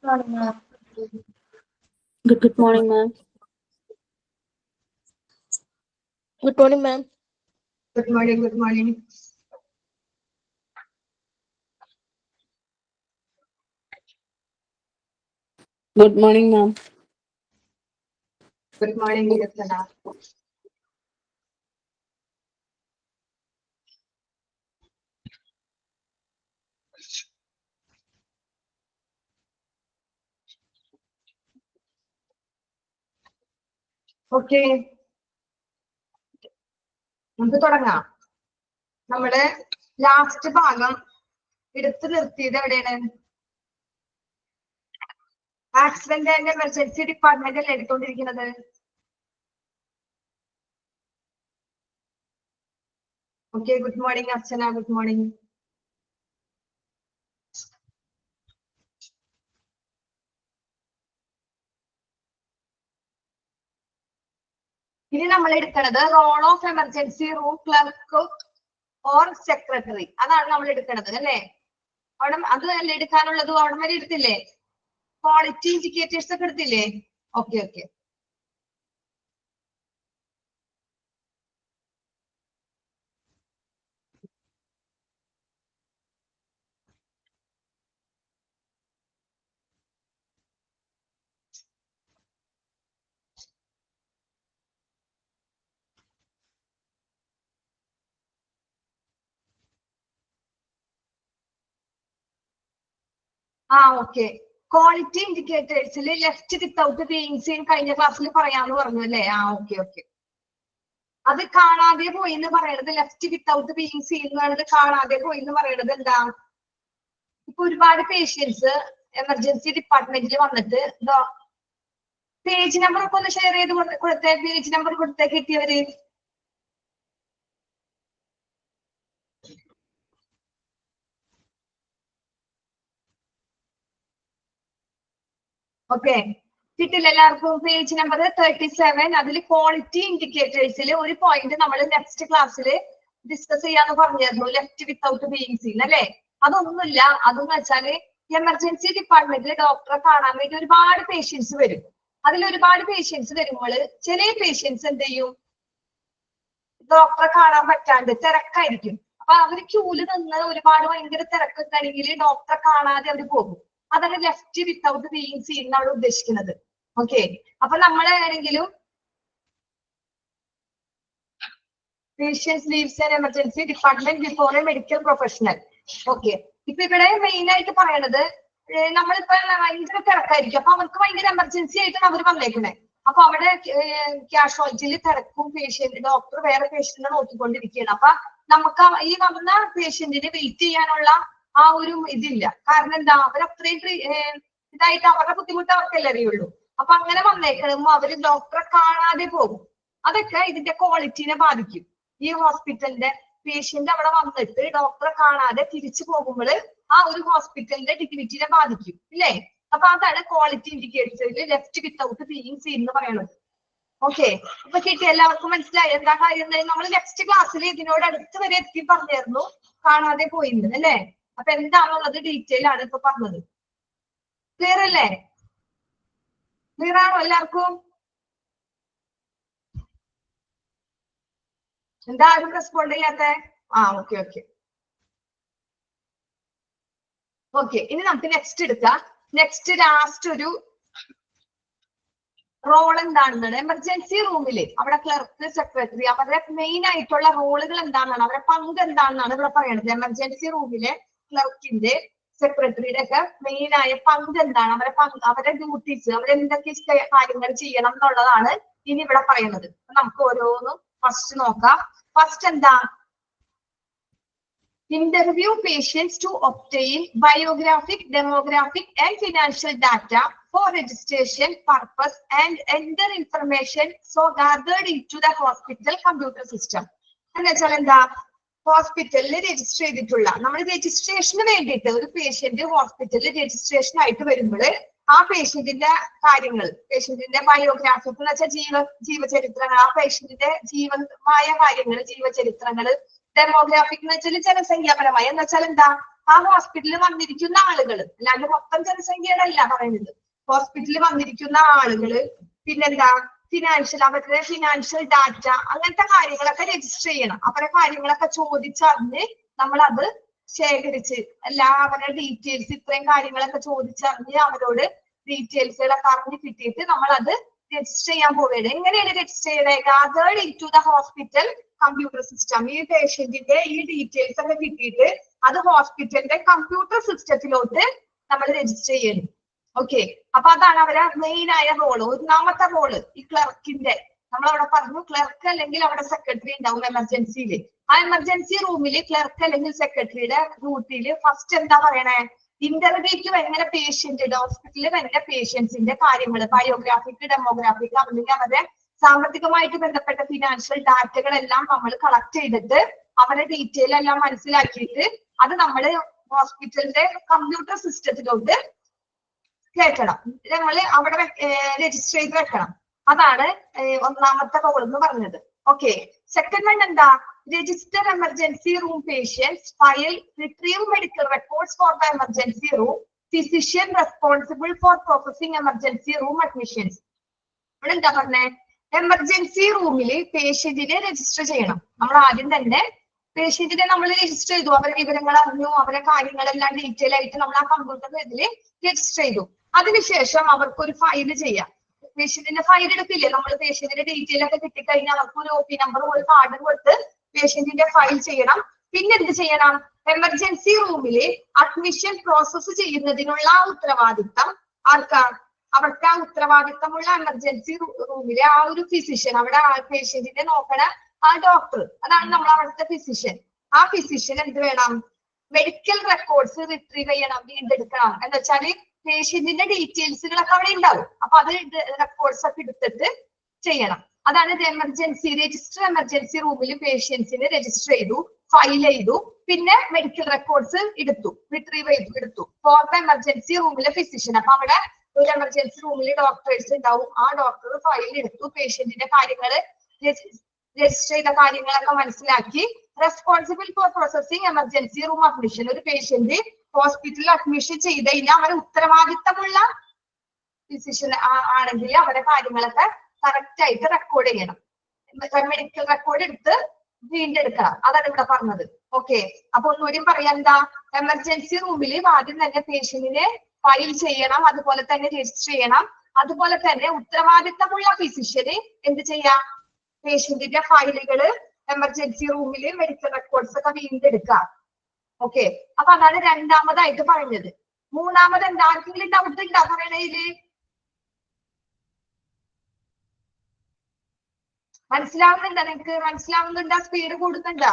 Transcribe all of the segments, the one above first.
Morning, ma'am. Good morning, ma'am. Good morning, ma'am. Good morning, good morning. Good morning, ma'am. Good morning, Niratana. Okay, നമുക്ക് തുടങ്ങാം. നമ്മുടെ last ഭാഗം എടുത്തു നിർത്തിയത് എവിടെയാണ്? ആക്സിഡന്റ് ആൻഡ് എമർജൻസി ഡിപ്പാർട്ട്മെന്റിൽ എടുത്തോണ്ടിരിക്കുന്നത്. Okay, good morning Archana, good morning. ഇനി നമ്മൾ എടുക്കുന്നത് role of emergency room clerk or secretary. അതാണ് നമ്മൾ എടുക്കുന്നത് അല്ലേ? അവിടെ അത് അല്ലേ എടുക്കാനുള്ളത്? അവിടെ വരെ എടുത്തില്ലേ? ക്വാളിറ്റി ഇൻഡിക്കേറ്റേഴ്സ് ഒക്കെ എടുത്തില്ലേ? Okay okay. ഓക്കെ. ക്വാളിറ്റി ഇൻഡിക്കേറ്റേഴ്സിൽ ലെഫ്റ്റ് വിത്തൗട്ട് ബീയിങ് സീൻ കഴിഞ്ഞ ക്ലാസ്സിൽ പറയാന്ന് പറഞ്ഞു അല്ലേ? Okay okay. അത് കാണാതെ പോയി എന്ന് പറയണത് ലെഫ്റ്റ് വിത്തൗട്ട് ബീയിങ് സീൻ എന്നുള്ളത് കാണാതെ പോയി എന്ന് പറയണത് എന്താ? ഇപ്പൊ ഒരുപാട് പേഷ്യൻസ് എമർജൻസി ഡിപ്പാർട്ട്മെന്റിൽ വന്നിട്ട് പേജ് നമ്പർ ഒക്കെ ഒന്ന് ഷെയർ ചെയ്ത് കൊടുത്തേ. പേജ് നമ്പർ കൊടുത്തേ കിട്ടിയവര്. ഓക്കെ, കിട്ടില്ല എല്ലാവർക്കും? Page number 37. അതിൽ ക്വാളിറ്റി ഇൻഡിക്കേറ്റേഴ്സിൽ ഒരു പോയിന്റ് നമ്മൾ നെക്സ്റ്റ് ക്ലാസ്സിൽ ഡിസ്കസ് ചെയ്യാന്ന് പറഞ്ഞിരുന്നു, ലെഫ്റ്റ് വിത്തൗട്ട് ബീയിങ് സീൻ അല്ലേ? അതൊന്നുമില്ല. അതെന്ന് വെച്ചാല് എമർജൻസി ഡിപ്പാർട്ട്മെന്റിൽ ഡോക്ടറെ കാണാൻ വേണ്ടി ഒരുപാട് പേഷ്യൻസ് വരും. അതിൽ ഒരുപാട് പേഷ്യൻസ് വരുമ്പോൾ ചില പേഷ്യൻസ് എന്ത് ചെയ്യും? ഡോക്ടറെ കാണാൻ പറ്റാണ്ട് തിരക്കായിരിക്കും. അപ്പൊ അവര് ക്യൂല് നിന്ന് ഒരുപാട് ഭയങ്കര തിരക്കുണ്ടെങ്കിൽ ഡോക്ടറെ കാണാതെ അവർ പോകും. അതാണ് ലെഫ്റ്റ് വിത്തൗട്ട് ബീയിങ് സീൻ എന്നാണ് ഉദ്ദേശിക്കുന്നത്. ഓക്കെ, അപ്പൊ നമ്മളാണെങ്കിലും patients leaves an emergency department before a medical professional. Okay, ഇപ്പൊ ഇവിടെ മെയിൻ ആയിട്ട് പറയണത് നമ്മളിപ്പോ ഭയങ്കര തിരക്കായിരിക്കും. അപ്പൊ അവർക്ക് ഭയങ്കര എമർജൻസി ആയിട്ടാണ് അവർ വന്നേക്കുന്നത്. അപ്പൊ അവിടെ കാഷ്വാലിറ്റിയിൽ തിരക്കും, പേഷ്യന്റ് ഡോക്ടർ വേറെ പേഷ്യന്റിനെ നോക്കിക്കൊണ്ടിരിക്കുകയാണ്. അപ്പൊ നമുക്ക് ഈ വന്ന പേഷ്യന്റിനെ വെയിറ്റ് ചെയ്യാനുള്ള ആ ഒരു ഇതില്ല. കാരണം എന്താ? അവരത്രയും ഇതായിട്ട് അവരുടെ ബുദ്ധിമുട്ട് അവർക്കല്ലേ അറിയുള്ളൂ. അപ്പൊ അങ്ങനെ വന്നേക്കുമ്പോ അവര് ഡോക്ടറെ കാണാതെ പോകും. അതൊക്കെ ഇതിന്റെ ക്വാളിറ്റിനെ ബാധിക്കും. ഈ ഹോസ്പിറ്റലിന്റെ പേഷ്യന്റ് അവിടെ വന്നിട്ട് ഡോക്ടറെ കാണാതെ തിരിച്ചു പോകുമ്പോൾ ആ ഒരു ഹോസ്പിറ്റലിന്റെ ഡിഗ്നിറ്റിനെ ബാധിക്കും ഇല്ലേ? അപ്പൊ അതാണ് ക്വാളിറ്റി ഇൻഡിക്കേറ്റേഴ്സിൽ ലെഫ്റ്റ് വിത്തൗട്ട് ബീയിങ് സീൻ എന്ന് പറയുന്നത്. ഓക്കെ, അപ്പൊ കിട്ടി? എല്ലാവർക്കും മനസ്സിലായി എന്താ കാര്യം? നമ്മൾ നെക്സ്റ്റ് ക്ലാസ്സിൽ ഇതിനോട് അടുത്ത് വരെ എത്തി പറഞ്ഞിരുന്നു, കാണാതെ പോയിട്ടുണ്ട് അല്ലേ? അപ്പൊ എന്താണുള്ളത് ഡീറ്റെയിൽ ആണ് ഇപ്പൊ പറഞ്ഞത്. ക്ലിയർ അല്ലേ? ക്ലിയർ ആണോ എല്ലാവർക്കും? എന്താ ആരും റെസ്പോണ്ട് ചെയ്യാത്ത? Okay okay okay. ഇനി നമുക്ക് നെക്സ്റ്റ് എടുക്കാം. നെക്സ്റ്റ് ലാസ്റ്റ് ഒരു റോൾ എന്താണെന്നാണ് എമർജൻസി റൂമില് അവിടെ ക്ലർക്ക്, സെക്രട്ടറി അവരുടെ മെയിൻ ആയിട്ടുള്ള റോളുകൾ എന്താണെന്നാണ്, അവരുടെ പങ്ക് എന്താണെന്നാണ് ഇവിടെ പറയുന്നത്. എമർജൻസി റൂമിലെ ക്ലർക്കിന്റെ സെക്രട്ടറിയുടെ ഒക്കെ മെയിൻ ആയ പങ്ക് എന്താണ്, അവരുടെ ഡ്യൂട്ടീസ്, അവരെന്തൊക്കെ കാര്യങ്ങൾ ചെയ്യണം എന്നുള്ളതാണ് ഇനി ഇവിടെ പറയുന്നത്. നമുക്ക് ഓരോന്നും ഫസ്റ്റ് നോക്കാം. ഫസ്റ്റ് എന്താ? Interview patients to obtain biographic, demographic and financial data for registration purpose and enter information so gathered into the hospital computer system. എന്ന് വെച്ചാൽ എന്താ? ഹോസ്പിറ്റലിൽ രജിസ്റ്റർ ചെയ്തിട്ടുള്ള നമ്മൾ രജിസ്ട്രേഷന് വേണ്ടിയിട്ട് ഒരു പേഷ്യന്റ് ഹോസ്പിറ്റലിൽ രജിസ്ട്രേഷൻ ആയിട്ട് വരുമ്പോൾ ആ പേഷ്യന്റിന്റെ കാര്യങ്ങൾ, പേഷ്യന്റിന്റെ ബയോഗ്രാഫി എന്ന് വെച്ചാൽ ജീവചരിത്രങ്ങൾ, ആ പേഷ്യന്റിന്റെ ജീവമായ കാര്യങ്ങൾ, ജീവചരിത്രങ്ങൾ. ഡെമോഗ്രാഫിക് എന്ന് വെച്ചാൽ ജനസംഖ്യാപരമായി എന്ന് വെച്ചാൽ എന്താ? ആ ഹോസ്പിറ്റലിൽ വന്നിരിക്കുന്ന ആളുകൾ, അല്ലാണ്ട് മൊത്തം ജനസംഖ്യയുടെ അല്ല പറയുന്നത്, ഹോസ്പിറ്റലിൽ വന്നിരിക്കുന്ന ആളുകള്, പിന്നെന്താ അവരുടെ ഫിനാൻഷ്യൽ ഡാറ്റ, അങ്ങനത്തെ കാര്യങ്ങളൊക്കെ രജിസ്റ്റർ ചെയ്യണം. അവരുടെ കാര്യങ്ങളൊക്കെ ചോദിച്ചറിഞ്ഞ് നമ്മളത് ശേഖരിച്ച് അവരുടെ ഡീറ്റെയിൽസ്, ഇത്രയും കാര്യങ്ങളൊക്കെ ചോദിച്ചറിഞ്ഞ് അവരോട് ഡീറ്റെയിൽസുകളൊക്കെ അറിഞ്ഞ് കിട്ടിയിട്ട് നമ്മൾ അത് രജിസ്റ്റർ ചെയ്യാൻ പോവുകയാണ്. എങ്ങനെയാണ് രജിസ്റ്റർ ചെയ്തത്? Gathered into the hospital computer system. ഈ പേഷ്യന്റിന്റെ ഈ ഡീറ്റെയിൽസ് ഒക്കെ കിട്ടിയിട്ട് അത് ഹോസ്പിറ്റലിന്റെ കമ്പ്യൂട്ടർ സിസ്റ്റത്തിലോട്ട് നമ്മൾ രജിസ്റ്റർ ചെയ്യണം. ഓക്കെ, അപ്പൊ അതാണ് അവരെ മെയിൻ ആയ റോള്. ഒന്നാമത്തെ റോള് ഈ ക്ലർക്കിന്റെ, നമ്മളവിടെ പറഞ്ഞു ക്ലർക്ക് അല്ലെങ്കിൽ അവിടെ സെക്രട്ടറി ഉണ്ടാവും എമർജൻസിയിൽ. ആ എമർജൻസി റൂമിൽ ക്ലർക്ക് അല്ലെങ്കിൽ സെക്രട്ടറിയുടെ ഡ്യൂട്ടിയിൽ ഫസ്റ്റ് എന്താ പറയണേ? ഇന്റർവ്യൂക്ക് വരുന്ന പേഷ്യന്റ്, ഹോസ്പിറ്റലിൽ വരുന്ന പേഷ്യൻസിന്റെ കാര്യങ്ങൾ, ബയോഗ്രാഫിക്, ഡെമോഗ്രാഫിക്, അല്ലെങ്കിൽ അവരുടെ സാമ്പത്തികമായിട്ട് ബന്ധപ്പെട്ട ഫിനാൻഷ്യൽ ഡാറ്റകളെല്ലാം നമ്മൾ കളക്ട് ചെയ്തിട്ട് അവരുടെ ഡീറ്റെയിൽ എല്ലാം മനസ്സിലാക്കിയിട്ട് അത് നമ്മൾ ഹോസ്പിറ്റലിന്റെ കമ്പ്യൂട്ടർ സിസ്റ്റത്തിലോട്ട് കേൾക്കണം. നമ്മൾ അവിടെ രജിസ്റ്റർ ചെയ്ത് വെക്കണം. അതാണ് ഒന്നാമത്തെ റോൾ എന്ന് പറഞ്ഞത്. ഓക്കെ, സെക്കൻഡ് വൺ എന്താ? Register emergency room patients, file, retrieve medical records for the emergency room, physician responsible for processing emergency room admissions. ഇവിടെ എന്താ പറഞ്ഞേ? എമർജൻസി റൂമില് പേഷ്യന്റിനെ രജിസ്റ്റർ ചെയ്യണം. നമ്മൾ ആദ്യം തന്നെ പേഷ്യന്റിനെ നമ്മൾ രജിസ്റ്റർ ചെയ്തു, അവരുടെ വിവരങ്ങൾ അറിഞ്ഞു, അവരുടെ കാര്യങ്ങളെല്ലാം ഡീറ്റെയിൽ ആയിട്ട് നമ്മൾ ആ കമ്പ്യൂട്ടറിൽ ഇതില് രജിസ്റ്റർ ചെയ്തു. അതിനുശേഷം അവർക്ക് ഒരു ഫയൽ ചെയ്യാം. പേഷ്യന്റിന്റെ ഫയൽ എടുക്കില്ലേ നമ്മൾ? പേഷ്യന്റിന്റെ ഡീറ്റെയിൽ ഒക്കെ കിട്ടിക്കഴിഞ്ഞാൽ അവർക്ക് ഒരു OP നമ്പറും ഒരു കാർഡും കൊടുത്ത് പേഷ്യന്റിന്റെ ഫയൽ ചെയ്യണം. പിന്നെ എന്ത് ചെയ്യണം? എമർജൻസി റൂമില് അഡ്മിഷൻ പ്രോസസ് ചെയ്യുന്നതിനുള്ള ഉത്തരവാദിത്തം ആർക്കാണ്? അവർക്ക് ആ ഉത്തരവാദിത്തമുള്ള എമർജൻസി റൂമിലെ ആ ഒരു ഫിസിഷ്യൻ, അവിടെ ആ പേഷ്യന്റിനെ നോക്കണ ആ ഡോക്ടർ, അതാണ് നമ്മൾ അവിടുത്തെ ഫിസിഷ്യൻ. ആ ഫിസിഷ്യൻ എന്ത് വേണം? മെഡിക്കൽ റെക്കോർഡ്സ് റിട്രീവ് ചെയ്യണം, വീണ്ടെടുക്കണം. എന്ന് വെച്ചാല് പേഷ്യന്റിന്റെ ഡീറ്റെയിൽസുകളൊക്കെ അവിടെ ഉണ്ടാവും. അപ്പൊ അത് റെക്കോർഡ്സ് ഒക്കെ എടുത്തിട്ട് ചെയ്യണം. അതാണ് എമർജൻസി രജിസ്റ്റർ. എമർജൻസി റൂമിൽ പേഷ്യൻസിന് രജിസ്റ്റർ ചെയ്തു, ഫയൽ ചെയ്തു, പിന്നെ മെഡിക്കൽ റെക്കോർഡ്സ് എടുത്തു, റിട്രീവ് എടുത്തു ഫോർ ദ എമർജൻസി റൂമിലെ ഫിസിഷ്യൻ. അപ്പൊ അവിടെ ഒരു എമർജൻസി റൂമിൽ ഡോക്ടേഴ്സ് ഉണ്ടാവും. ആ ഡോക്ടർ ഫയൽ എടുത്തു, പേഷ്യന്റിന്റെ കാര്യങ്ങള് രജിസ്റ്റർ ചെയ്ത കാര്യങ്ങളൊക്കെ മനസ്സിലാക്കി, responsible for processing emergency room admission. ഒരു പേഷ്യന്റ് ഹോസ്പിറ്റലിൽ അഡ്മിഷൻ ചെയ്ത് കഴിഞ്ഞാൽ അവരെ ഉത്തരവാദിത്തമുള്ള ഫിസിഷ്യൻ ആണെങ്കിൽ അവരുടെ കാര്യങ്ങളൊക്കെ കറക്റ്റ് ആയിട്ട് റെക്കോർഡ് ചെയ്യണം. മെഡിക്കൽ റെക്കോർഡ് എടുത്ത് വീണ്ടെടുക്കണം. അതാണ് ഇവിടെ പറഞ്ഞത്. ഓക്കെ, അപ്പൊ ഒന്നുകൂടി പറയാൻ എന്താ? എമർജൻസി റൂമിൽ ആദ്യം തന്നെ പേഷ്യന്റിനെ ഫയൽ ചെയ്യണം, അതുപോലെ തന്നെ രജിസ്റ്റർ ചെയ്യണം. അതുപോലെ തന്നെ ഉത്തരവാദിത്തമുള്ള ഫിസിഷ്യന് എന്ത് ചെയ്യാം? പേഷ്യന്റിന്റെ ഫയലുകള് എമർജൻസി റൂമില് മെഡിക്കൽ റെക്കോർഡ്സ് ഒക്കെ വീണ്ടെടുക്കാം. ഓക്കെ, അപ്പൊ അതാണ് രണ്ടാമതായിട്ട് പറഞ്ഞത്. മൂന്നാമത് എന്താ? ആർക്കെങ്കിലും ഡൗട്ട് ഉണ്ടോ പറയണേല്? മനസ്സിലാവുന്നുണ്ടോ? നിങ്ങക്ക് മനസ്സിലാവുന്നുണ്ടോ? സ്പീഡ് കൂടുന്നുണ്ടോ?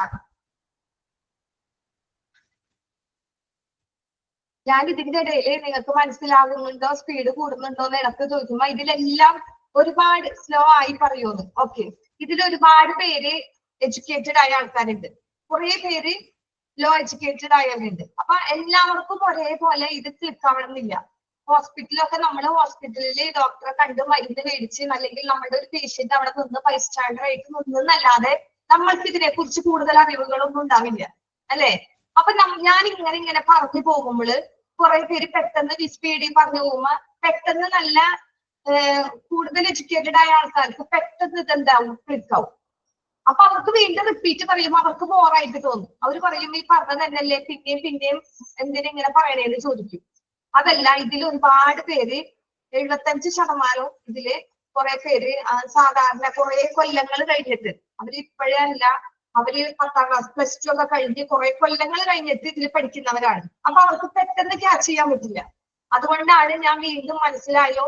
ഞാൻ ഇതിന്റെ ഇടയിൽ നിങ്ങൾക്ക് മനസ്സിലാകുന്നുണ്ടോ, സ്പീഡ് കൂടുന്നുണ്ടോ എന്ന് ഇടക്ക് ചോദിക്കുമ്പോ ഇതിലെല്ലാം ഒരുപാട് സ്ലോ ആയി പറയുന്നു. ഓക്കെ, ഇതിൽ ഒരുപാട് പേര് എഡ്യൂക്കേറ്റഡ് ആയ ആൾക്കാരുണ്ട്, കുറെ പേര് ലോ എഡ്യൂക്കേറ്റഡ് ആയവരുണ്ട്. അപ്പൊ എല്ലാവർക്കും ഒരേപോലെ ഇത് ക്ലിക്ക് ആവണമെന്നില്ല. ഹോസ്പിറ്റലൊക്കെ നമ്മൾ ഹോസ്പിറ്റലിൽ ഡോക്ടറെ കണ്ട് മരുന്ന് മേടിച്ച്, അല്ലെങ്കിൽ നമ്മുടെ ഒരു പേഷ്യന്റ് അവിടെ നിന്ന് ബൈസ്റ്റാൻഡർ ആയിട്ട് നിന്നല്ലാതെ നമ്മൾക്ക് ഇതിനെ കുറിച്ച് കൂടുതൽ അറിവുകളൊന്നും ഉണ്ടാവില്ല, അല്ലെ? അപ്പൊ ഞാൻ ഇങ്ങനെ പറഞ്ഞു പോകുമ്പോൾ കുറെ പേര് പെട്ടെന്ന് സ്പീഡിൽ പറഞ്ഞു പോകുമ്പോ പെട്ടെന്ന് നല്ല കൂടുതൽ എഡ്യൂക്കേറ്റഡ് ആയ ആൾക്കാർക്ക് പെട്ടെന്ന് ഇതെന്താവും? ക്ലിക്ക് ആവും. അപ്പൊ അവർക്ക് വീണ്ടും റിപ്പീറ്റ് പറയുമ്പോൾ അവർക്ക് ബോറായിട്ട് തോന്നും. അവർ പറയും ഈ പറഞ്ഞത് തന്നെയല്ലേ പിന്നെയും എന്തിനിങ്ങനെ പറയണേന്ന് ചോദിക്കും. അതല്ല, ഇതിൽ ഒരുപാട് പേര് 75% ഇതില് കുറെ പേര് സാധാരണ കുറെ കൊല്ലങ്ങൾ കഴിഞ്ഞിട്ട്, അവര് ഇപ്പോഴേ അല്ല, അവര് 10ാം ക്ലാസ് +2 ഒക്കെ കഴിഞ്ഞ് കുറെ കൊല്ലങ്ങൾ കഴിഞ്ഞിട്ട് ഇതിൽ പഠിക്കുന്നവരാണ്. അപ്പൊ അവർക്ക് പെട്ടെന്ന് ക്യാച്ച് ചെയ്യാൻ പറ്റില്ല. അതുകൊണ്ടാണ് ഞാൻ വീണ്ടും മനസ്സിലായോ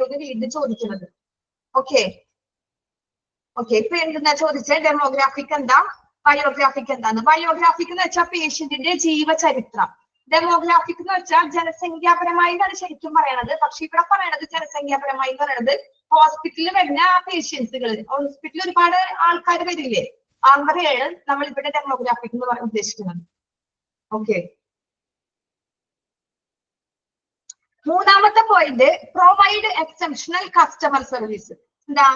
എന്ന് വീണ്ടും ചോദിക്കുന്നത്. ഓക്കെ, ഇപ്പൊ എന്തെന്നാ ചോദിച്ചത്? ഡെമോഗ്രാഫിക് എന്താ, ബയോഗ്രാഫിക് എന്താന്ന്? ബയോഗ്രാഫിക് എന്ന് വെച്ചാൽ പേഷ്യന്റിന്റെ ജീവചരിത്രം. ഡെമോഗ്രാഫിക് എന്ന് വെച്ചാൽ ജനസംഖ്യാപരമായി എന്നാണ് ശരിക്കും പറയണത്. പക്ഷെ ഇവിടെ പറയണത് ജനസംഖ്യാപരമായി എന്ന് പറയുന്നത് ഹോസ്പിറ്റലിൽ വരുന്ന പേഷ്യൻസുകൾ. ഹോസ്പിറ്റലിൽ ഒരുപാട് ആൾക്കാർ വരില്ലേ, അവരെയാണ് നമ്മൾ ഇവിടെ ഡെമോഗ്രാഫിക് എന്ന് പറയാൻ ഉദ്ദേശിക്കുന്നത്. ഓക്കെ, മൂന്നാമത്തെ point, provide exceptional customer service. എന്താ?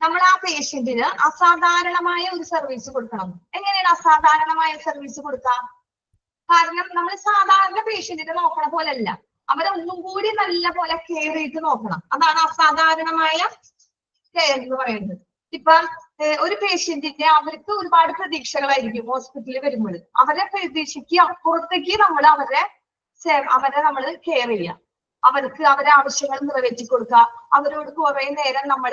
നമ്മൾ ആ പേഷ്യന്റിന് അസാധാരണമായ ഒരു സർവീസ് കൊടുക്കണം. എങ്ങനെയാണ് അസാധാരണമായ സർവീസ് കൊടുക്കാം? കാരണം നമ്മൾ സാധാരണ പേഷ്യന്റിനെ നോക്കണ പോലെ അല്ല, അവരെ ഒന്നും കൂടി നല്ല പോലെ കെയർ ചെയ്ത് നോക്കണം. അതാണ് അസാധാരണമായ കെയർ എന്ന് പറയുന്നത്. ഇപ്പൊ ഒരു പേഷ്യന്റിന്റെ അവർക്ക് ഒരുപാട് പ്രതീക്ഷകളായിരിക്കും ഹോസ്പിറ്റലിൽ വരുമ്പോൾ. അവരെ പ്രതീക്ഷയ്ക്ക് അപ്പുറത്തേക്ക് നമ്മൾ അവരെ നമ്മൾ കെയർ ചെയ്യുക, അവർക്ക് അവരെ ആവശ്യങ്ങൾ നിറവേറ്റി കൊടുക്കുക, അവരോട് കുറെ നേരം നമ്മൾ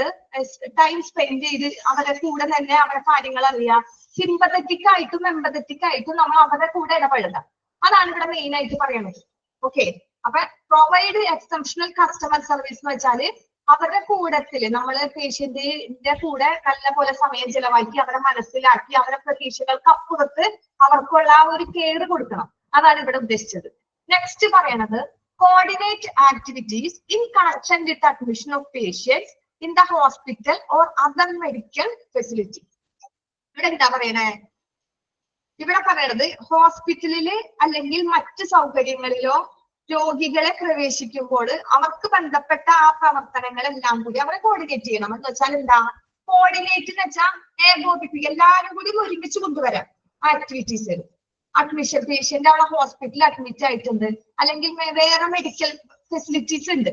ടൈം സ്പെൻഡ് ചെയ്ത് അവരുടെ കൂടെ തന്നെ അവരുടെ കാര്യങ്ങൾ അറിയാം. സിമ്പത്തറ്റിക് ആയിട്ടും എമ്പത്തറ്റിക് ആയിട്ടും നമ്മൾ അവരുടെ കൂടെ ഇടപെടുക. അതാണ് ഇവിടെ മെയിൻ ആയിട്ട് പറയുന്നത്. ഓക്കെ, അപ്പൊ പ്രൊവൈഡ് എക്സെപ്ഷണൽ കസ്റ്റമർ സർവീസ് എന്ന് വെച്ചാല് അവരുടെ കൂടത്തില് നമ്മള് പേഷ്യന്റിന്റെ കൂടെ നല്ല പോലെ സമയം ചെലവാക്കി അവരെ മനസ്സിലാക്കി അവരുടെ പ്രതീക്ഷകൾക്ക് അപ്പുറത്ത് അവർക്കുള്ള ആ ഒരു കെയർ കൊടുക്കണം. അതാണ് ഇവിടെ ഉദ്ദേശിച്ചത്. നെക്സ്റ്റ് പറയണത് coordinate activities in connection with admission of patients in the hospital or other medical facility. ഇവിടെ എന്താ പറയണേ? ഇവിടെ പറയണത് ഹോസ്പിറ്റലില് അല്ലെങ്കിൽ മറ്റ് സൗകര്യങ്ങളിലോ രോഗികളെ പ്രവേശിക്കുമ്പോൾ അവർക്ക് ബന്ധപ്പെട്ട ആ പ്രവർത്തനങ്ങളെല്ലാം കൂടി അവരെ കോർഡിനേറ്റ് ചെയ്യണം. എന്ന് വെച്ചാൽ എന്താ കോർഡിനേറ്റ് എന്ന് വെച്ചാൽ ഏകോപിപ്പിക്കുക, എല്ലാവരും കൂടി ഒരുമിച്ച് കൊണ്ടുവരാം ആക്ടിവിറ്റീസ്. അഡ്മിഷൻ പേഷ്യന്റ് അവിടെ ഹോസ്പിറ്റലിൽ അഡ്മിറ്റ് ആയിട്ടുണ്ട്, അല്ലെങ്കിൽ വേറെ മെഡിക്കൽ ഫെസിലിറ്റീസ് ഉണ്ട്.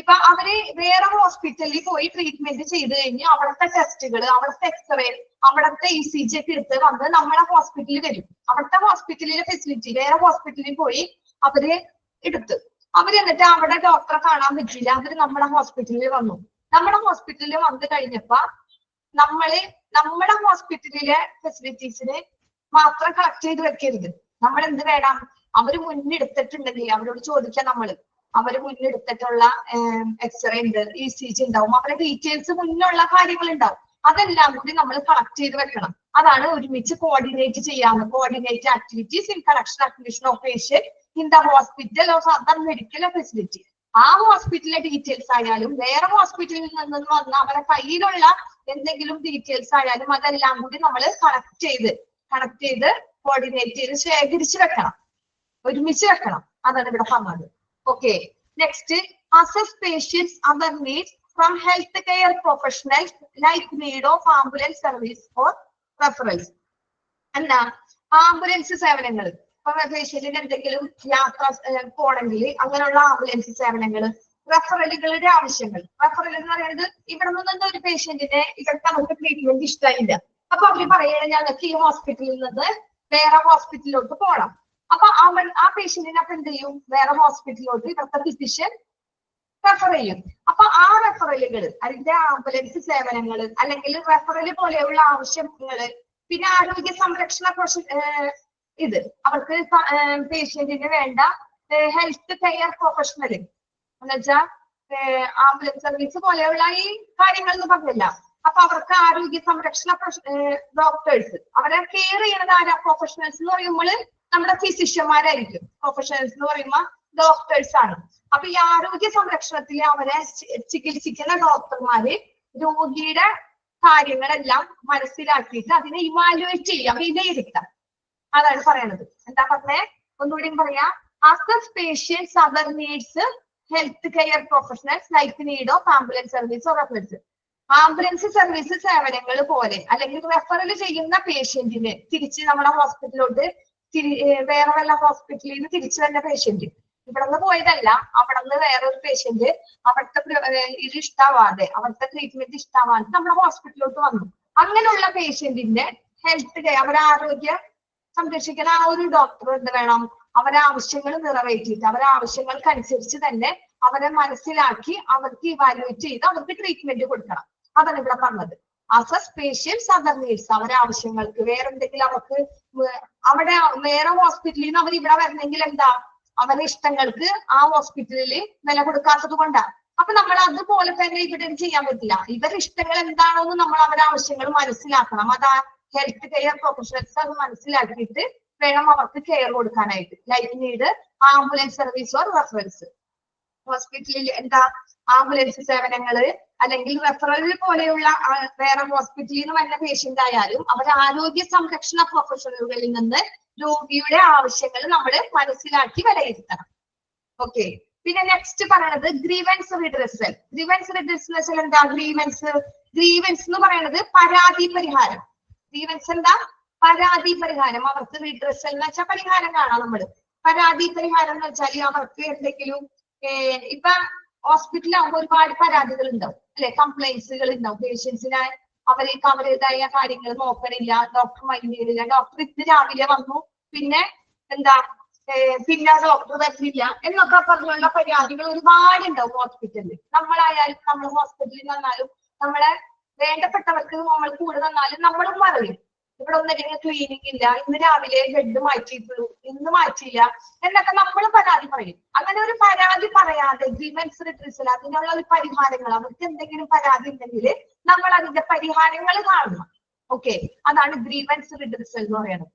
ഇപ്പൊ അവര് വേറെ ഹോസ്പിറ്റലിൽ പോയി ട്രീറ്റ്മെന്റ് ചെയ്ത് കഴിഞ്ഞ് അവിടുത്തെ ടെസ്റ്റുകൾ, അവിടുത്തെ എക്സ്റേ, അവിടുത്തെ ECG ഒക്കെ എടുത്ത് വന്ന് നമ്മളെ ഹോസ്പിറ്റലിൽ വരും. അവിടുത്തെ ഹോസ്പിറ്റലിലെ ഫെസിലിറ്റി വേറെ ഹോസ്പിറ്റലിൽ പോയി അവര് എടുത്ത് എന്നിട്ട് അവിടെ ഡോക്ടറെ കാണാൻ പറ്റില്ല, അവര് നമ്മുടെ ഹോസ്പിറ്റലിൽ വന്നു. നമ്മുടെ ഹോസ്പിറ്റലിൽ വന്നു കഴിഞ്ഞപ്പോ നമ്മുടെ ഹോസ്പിറ്റലിലെ ഫെസിലിറ്റീസിന് മാത്രം കളക്ട് ചെയ്ത് വെക്കരുത്. നമ്മൾ എന്ത് വേണം, അവര് മുന്നെടുത്തിട്ടുണ്ടെങ്കിൽ അവരോട് ചോദിക്കാം. അവര് മുന്നെടുത്തിട്ടുള്ള എക്സ്റേ ഉണ്ട്, ECG ഉണ്ടാവും, അവരുടെ ഡീറ്റെയിൽസ് മുന്നുള്ള കാര്യങ്ങൾ ഉണ്ടാവും. അതെല്ലാം കൂടി നമ്മൾ കളക്ട് ചെയ്ത് വെക്കണം. അതാണ് ഒരുമിച്ച് കോർഡിനേറ്റ് ചെയ്യാവുന്ന coordinate activities in collection admission of patient in the hospital of other medical facility. ആ ഹോസ്പിറ്റലിലെ ഡീറ്റെയിൽസ് ആയാലും വേറെ ഹോസ്പിറ്റലിൽ നിന്ന് വന്ന അവരുടെ കയ്യിലുള്ള എന്തെങ്കിലും ഡീറ്റെയിൽസ് ആയാലും അതെല്ലാം കൂടി നമ്മൾ കണക്ട് ചെയ്ത് കോർഡിനേറ്റ് ചെയ്ത് ശേഖരിച്ച് വെക്കണം, ഒരുമിച്ച് വെക്കണം. അതാണ് ഇവിടെ പറഞ്ഞത്. Okay, next assess patients other needs from health care professionals like need of ambulance service or referrals. എന്താ ആംബുലൻസ് സേവനങ്ങൾ? ഇപ്പൊ പേഷ്യന്റിന് എന്തെങ്കിലും യാത്ര പോണെങ്കിൽ അങ്ങനെയുള്ള ആംബുലൻസ് സേവനങ്ങൾ, റെഫറലുകളുടെ ആവശ്യങ്ങൾ. റെഫറൽ എന്ന് പറയുന്നത് ഇവിടെ നിന്ന് ഒരു പേഷ്യന്റിനെ ഇവിടുത്തെ നമുക്ക് ട്രീറ്റ്മെന്റ് ഇഷ്ടമായില്ല, അപ്പൊ അവര് പറയണ ഞങ്ങൾക്ക് ഈ ഹോസ്പിറ്റലിൽ നിന്ന് വേറെ ഹോസ്പിറ്റലിലോട്ട് പോകണം. അപ്പൊ ആ പേഷ്യന്റിനെ അപ്പൊ എന്ത് ചെയ്യും, വേറെ ഹോസ്പിറ്റലിലോട്ട് ഇവിടുത്തെ ഫിസിഷ്യൻ റെഫർ ചെയ്യും. അപ്പൊ ആ റെഫറലുകൾ, അതിന്റെ ആംബുലൻസ് സേവനങ്ങൾ അല്ലെങ്കിൽ റെഫറൽ പോലെയുള്ള ആവശ്യങ്ങള്, പിന്നെ ആരോഗ്യ സംരക്ഷണ ഇത് അവർക്ക് പേഷ്യന്റിന് വേണ്ട ഹെൽത്ത് കെയർ പ്രൊഫഷണൽ എന്ന് വെച്ചാൽ ആംബുലൻസ് സർവീസ് പോലെയുള്ള ഈ കാര്യങ്ങൾ എന്ന് പറഞ്ഞില്ല. അപ്പൊ അവർക്ക് ആരോഗ്യ സംരക്ഷണ ഡോക്ടേഴ്സ് അവരെ കെയർ ചെയ്യുന്നത് ആരാ? പ്രൊഫഷണൽസ് എന്ന് പറയുമ്പോൾ നമ്മുടെ ഫിസിഷ്യന്മാരായിരിക്കും. പ്രൊഫഷണൽസ് എന്ന് പറയുമ്പോൾ ഡോക്ടേഴ്സ് ആണ്. അപ്പൊ ഈ ആരോഗ്യ സംരക്ഷണത്തിൽ അവരെ ചികിത്സിക്കുന്ന ഡോക്ടർമാര് രോഗിയുടെ കാര്യങ്ങളെല്ലാം മനസ്സിലാക്കിയിട്ട് അതിനെ ഇവാലുവേറ്റ് ചെയ്യാം, വിലയിരുത്താം. അതാണ് പറയണത്. എന്താ പറഞ്ഞേ? ഒന്നുകൂടി പറയാ. Assess patients other needs health care professionals like need of ambulance service or references. Ambulance service സേവനങ്ങൾ പോലെ അല്ലെങ്കിൽ റെഫറൽ ചെയ്യുന്ന പേഷ്യന്റിന് തിരിച്ച് നമ്മുടെ ഹോസ്പിറ്റലിലോട്ട് വേറെ വല്ല ഹോസ്പിറ്റലിൽ നിന്ന് തിരിച്ചു വന്ന പേഷ്യന്റ് ഇവിടെ നിന്ന് പോയതല്ല, അവിടെ നിന്ന് വേറൊരു പേഷ്യന്റ് അവിടുത്തെ ഇത് ഇഷ്ടാവാതെ അവിടുത്തെ ട്രീറ്റ്മെന്റ് ഇഷ്ടാവാതെ നമ്മുടെ ഹോസ്പിറ്റലിലോട്ട് വന്നു. അങ്ങനെയുള്ള പേഷ്യന്റിന്റെ ഹെൽത്ത് കെയർ, അവരെ ആരോഗ്യം സംരക്ഷിക്കുന്ന ആ ഒരു ഡോക്ടർ എന്ത് വേണം, അവരെ ആവശ്യങ്ങൾ നിറവേറ്റിയിട്ട് അവരെ ആവശ്യങ്ങൾക്കനുസരിച്ച് തന്നെ അവരെ മനസ്സിലാക്കി അവർക്ക് ഇവാലുവേറ്റ് ചെയ്ത് അവർക്ക് ട്രീറ്റ്മെന്റ് കൊടുക്കണം. അതാണ് ഇവിടെ പറഞ്ഞത്. അസസ് പേഷ്യൻസ് അതർ നീഡ്സ്, അവരെ ആവശ്യങ്ങൾക്ക് വേറെ എന്തെങ്കിലും അവർക്ക് അവിടെ വേറെ ഹോസ്പിറ്റലിൽ നിന്ന് അവർ ഇവിടെ വരണമെങ്കിൽ എന്താ, അവരുടെ ഇഷ്ടങ്ങൾക്ക് ആ ഹോസ്പിറ്റലിൽ വില കൊടുക്കാത്തത് കൊണ്ടാണ്. അപ്പൊ നമ്മൾ അതുപോലെ തന്നെ ഇവിടെ ചെയ്യാൻ പറ്റില്ല. ഇവരുടെ ഇഷ്ടങ്ങൾ എന്താണെന്ന് നമ്മൾ അവരുടെ ആവശ്യങ്ങൾ മനസ്സിലാക്കണം. അതാ ഹെൽത്ത് കെയർ പ്രൊഫഷണൽസ് അത് മനസ്സിലാക്കിയിട്ട് വേണം അവർക്ക് കെയർ കൊടുക്കാനായിട്ട്. Like need ambulance service or reference. ഹോസ്പിറ്റലിൽ എന്താ ആംബുലൻസ് സേവനങ്ങള് അല്ലെങ്കിൽ റെഫറൽ പോലെയുള്ള വേറെ ഹോസ്പിറ്റലിൽ നിന്ന് വന്ന പേഷ്യന്റ് ആയാലും അവർ ആരോഗ്യ സംരക്ഷണ പ്രൊഫഷണലുകളിൽ നിന്ന് രോഗിയുടെ ആവശ്യങ്ങൾ നമ്മൾ മനസ്സിലാക്കി വിലയിരുത്തണം. ഓക്കെ, പിന്നെ നെക്സ്റ്റ് പറയണത് ഗ്രീവൻസ് റിഡ്രസൽ. ഗ്രീവൻസ് റിഡ്രസൽ വെച്ചാൽ എന്താ? ഗ്രീവൻസ് എന്ന് പറയുന്നത് പരാതി പരിഹാരം. ഗ്രീവൻസ് എന്താ? പരാതി പരിഹാരം, അവർക്ക് റിഡ്രസൽ എന്ന് വെച്ചാൽ പരിഹാരം കാണാം നമ്മള്. പരാതി പരിഹാരം എന്ന് വെച്ചാൽ അവർക്ക് എന്തെങ്കിലും ഇപ്പൊ ഹോസ്പിറ്റലിലാകുമ്പോൾ ഒരുപാട് പരാതികൾ ഉണ്ടാവും അല്ലെ, കംപ്ലൈന്റ്സുകൾ ഉണ്ടാവും. പേഷ്യൻസിനെ അവർക്ക് അവരുടേതായ കാര്യങ്ങൾ നോക്കണില്ല, ഡോക്ടർ മൈൻഡ് ചെയ്തില്ല, ഡോക്ടർ ഇന്ന് രാവിലെ വന്നു പിന്നെ എന്താ പിന്നെ ഡോക്ടർ വരുന്നില്ല എന്നൊക്കെ പറഞ്ഞുള്ള പരാതികൾ ഒരുപാട് ഉണ്ടാവും ഹോസ്പിറ്റലിൽ. നമ്മളായാലും നമ്മൾ ഹോസ്പിറ്റലിൽ വന്നാലും നമ്മളെ വേണ്ടപ്പെട്ടവർക്ക് നമ്മൾ കൂടെ വന്നാലും നമ്മളും പറയും ഇവിടെ ഒന്നും ക്ലീനിങ് ഇല്ല, ഇന്ന് രാവിലെ ബെഡ് മാറ്റിയിട്ടുള്ളൂ, ഇന്ന് മാറ്റിയില്ല എന്നൊക്കെ നമ്മൾ പരാതി പറയും. അങ്ങനെ ഒരു പരാതി പറയാതെ ഗ്രീവൻസ് റിട്രീവൽ അതിനുള്ള ഒരു പരിഹാരങ്ങൾ, അവർക്ക് എന്തെങ്കിലും പരാതി ഉണ്ടെങ്കിൽ നമ്മൾ അതിന്റെ പരിഹാരങ്ങൾ കാണണം. ഓക്കെ, അതാണ് ഗ്രീവൻസ് റിട്രീവൽ എന്ന് പറയുന്നത്.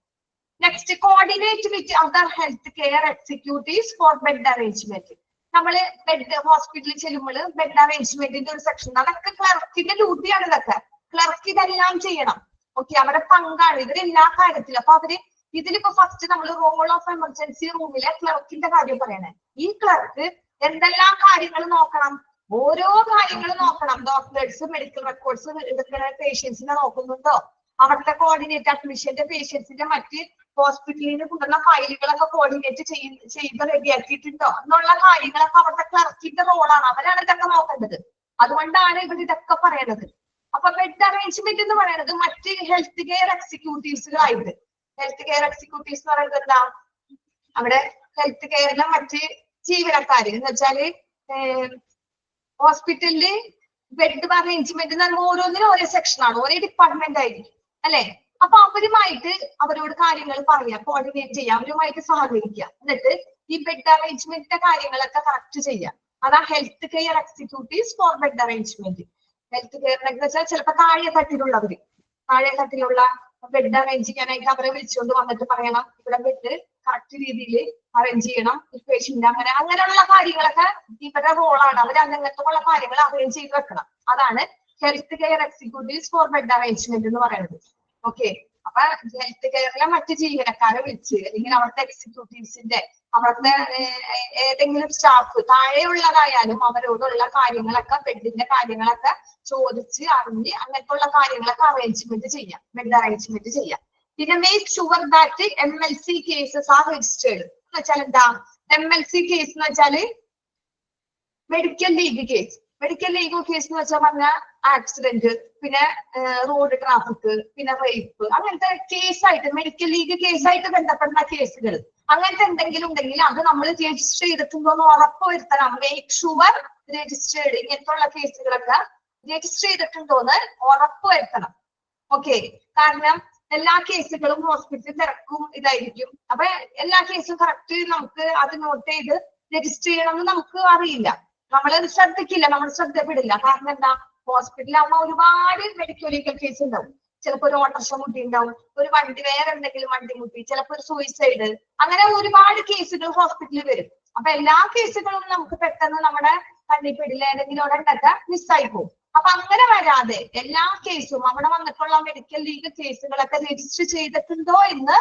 Next, coordinate with other health care executives for bed arrangement. നമ്മള് ബെഡ് ഹോസ്പിറ്റലിൽ ചെല്ലുമ്പോൾ ബെഡ് അറേഞ്ച്മെന്റിന്റെ ഒരു സെക്ഷൻ, അതൊക്കെ ക്ലർക്കിന്റെ ഡ്യൂട്ടിയാണ്. ഇതൊക്കെ ക്ലർക്ക് ഇതെല്ലാം ചെയ്യണം. ഓക്കെ, അവരുടെ പങ്കാണ് ഇവരെല്ലാ കാര്യത്തിലും. അപ്പൊ അവര് ഇതിലിപ്പോ ഫസ്റ്റ് നമ്മൾ റോൾ ഓഫ് എമർജൻസി റൂമിലെ ക്ലർക്കിന്റെ കാര്യം പറയണേ. ഈ ക്ലർക്ക് എന്തെല്ലാം കാര്യങ്ങൾ നോക്കണം, ഓരോ കാര്യങ്ങൾ നോക്കണം. ഡോക്ടേഴ്സ് മെഡിക്കൽ റെക്കോർഡ്സ് എടുക്കുന്ന പേഷ്യൻസിനെ നോക്കുന്നുണ്ടോ, അവിടുത്തെ കോർഡിനേറ്റ് അഡ്മിഷന്റെ പേഷ്യൻസിന്റെ മറ്റ് ഹോസ്പിറ്റലിൽ നിന്ന് കൊണ്ടുവന്ന ഫയലുകളൊക്കെ കോർഡിനേറ്റ് ചെയ്ത് റെഡിയാക്കിയിട്ടുണ്ടോ എന്നുള്ള കാര്യങ്ങളൊക്കെ അവിടുത്തെ ക്ലർക്കിന്റെ റോളാണ്. അവരാണ് ഇതൊക്കെ നോക്കേണ്ടത്. അതുകൊണ്ടാണ് ഇവർ ഇതൊക്കെ പറയണത്. അപ്പൊ ബെഡ് അറേഞ്ച്മെന്റ് എന്ന് പറയുന്നത് മറ്റ് ഹെൽത്ത് കെയർ എക്സിക്യൂട്ടീവ്സുകളായിട്ട്, ഹെൽത്ത് കെയർ എക്സിക്യൂട്ടീവ്സ് എന്ന് പറയുന്നത് എന്താ, അവിടെ ഹെൽത്ത് കെയറിലെ മറ്റ് ജീവനക്കാര് എന്ന് വെച്ചാല് ഹോസ്പിറ്റലില് ബെഡ് അറേഞ്ച്മെന്റ് എന്ന് പറയുമ്പോൾ ഓരോന്നിനും ഓരോ സെക്ഷനാണ്, ഓരോ ഡിപ്പാർട്ട്മെന്റ് ആയിരിക്കും അല്ലെ. അപ്പൊ അവരുമായിട്ട് അവരോട് കാര്യങ്ങൾ പറയാം, കോർഡിനേറ്റ് ചെയ്യാം, അവരുമായിട്ട് സഹകരിക്കുക. എന്നിട്ട് ഈ ബെഡ് അറേഞ്ച്മെന്റിന്റെ കാര്യങ്ങളൊക്കെ കറക്റ്റ് ചെയ്യാം. അതാ health care executives for bed arrangement. Health കെയറിനൊക്കെ വെച്ചാൽ ചിലപ്പോൾ താഴെ തട്ടിലുള്ള ബെഡ് അറേഞ്ച് ചെയ്യാനായിട്ട് അവരെ വിളിച്ചുകൊണ്ട് വന്നിട്ട് പറയണം ഇവിടെ ബെഡ് കറക്റ്റ് രീതിയിൽ അറേഞ്ച് ചെയ്യണം പേഷ്യന്റ്, അങ്ങനെയുള്ള കാര്യങ്ങളൊക്കെ ഇവരുടെ റോളാണ്. അവർ അങ്ങനത്തെ കാര്യങ്ങൾ അറേഞ്ച് ചെയ്ത് വെക്കണം. അതാണ് health care executives for bed arrangement എന്ന് പറയുന്നത്. ഓക്കെ, അപ്പൊ ഹെൽത്ത് കെയറിലെ മറ്റ് ജീവനക്കാരെ വിളിച്ച് അല്ലെങ്കിൽ അവിടുത്തെ എക്സിക്യൂട്ടീവ്സിന്റെ അവിടുത്തെ ഏതെങ്കിലും സ്റ്റാഫ് താഴെയുള്ളതായാലും അവരോടുള്ള കാര്യങ്ങളൊക്കെ ബെഡിന്റെ കാര്യങ്ങളൊക്കെ ചോദിച്ച് അറിഞ്ഞ് അങ്ങനത്തെ ഉള്ള കാര്യങ്ങളൊക്കെ അറേഞ്ച്മെന്റ് ചെയ്യാം, ബെഡ് അറേഞ്ച്മെന്റ് ചെയ്യാം. പിന്നെ make sure that MLC cases R registered എന്ന് വെച്ചാൽ എന്താ, MLC കേസ് എന്ന് വെച്ചാല് medical league case. Medical legal case എന്ന് വെച്ചാൽ പറഞ്ഞ ആക്സിഡന്റ്, പിന്നെ റോഡ് ട്രാഫിക്, പിന്നെ റേപ്പ്, അങ്ങനത്തെ കേസായിട്ട് മെഡിക്കൽ ലീഗ് കേസായിട്ട് ബന്ധപ്പെടുന്ന കേസുകൾ അങ്ങനത്തെ എന്തെങ്കിലും ഉണ്ടെങ്കിൽ അത് നമ്മൾ രജിസ്റ്റർ ചെയ്തിട്ടുണ്ടോ എന്ന് ഉറപ്പുവരുത്തണം. മേക്ക് ഷുവർ രജിസ്റ്റേർഡ്, ഇങ്ങനത്തുള്ള കേസുകളൊക്കെ രജിസ്റ്റർ ചെയ്തിട്ടുണ്ടോ എന്ന് ഉറപ്പുവരുത്തണം. ഓക്കെ, കാരണം എല്ലാ കേസുകളും ഹോസ്പിറ്റൽ തിരക്കും ഇതായിരിക്കും. അപ്പൊ എല്ലാ കേസും കറക്റ്റ് നമുക്ക് അത് നോട്ട് ചെയ്ത് രജിസ്റ്റർ ചെയ്യണമെന്ന് നമുക്ക് അറിയില്ല, നമ്മളത് ശ്രദ്ധിക്കില്ല, നമ്മൾ ശ്രദ്ധപ്പെടില്ല. കാരണം എന്താ, ഹോസ്പിറ്റലാകുമ്പോൾ ഒരുപാട് മെഡിക്കൽ ലീഗൽ കേസ് ഉണ്ടാവും. ചിലപ്പോൾ ഒരു ഓട്ടർഷ മുട്ടി ഉണ്ടാവും, ഒരു വണ്ടി വേറെ എന്തെങ്കിലും വണ്ടി മുട്ടി, ചിലപ്പോൾ ഒരു സൂയിസൈഡ്, അങ്ങനെ ഒരുപാട് കേസുകൾ ഹോസ്പിറ്റലിൽ വരും. അപ്പൊ എല്ലാ കേസുകളും നമുക്ക് പെട്ടെന്ന് നമ്മുടെ കണ്ണിപ്പെടില്ല, ഏതെങ്കിലും ഒരെണ്ണൊക്കെ മിസ്സായി പോകും. അപ്പൊ അങ്ങനെ വരാതെ എല്ലാ കേസും അവിടെ വന്നിട്ടുള്ള മെഡിക്കൽ ലീഗൽ കേസുകളൊക്കെ രജിസ്റ്റർ ചെയ്തിട്ടുണ്ടോ എന്ന്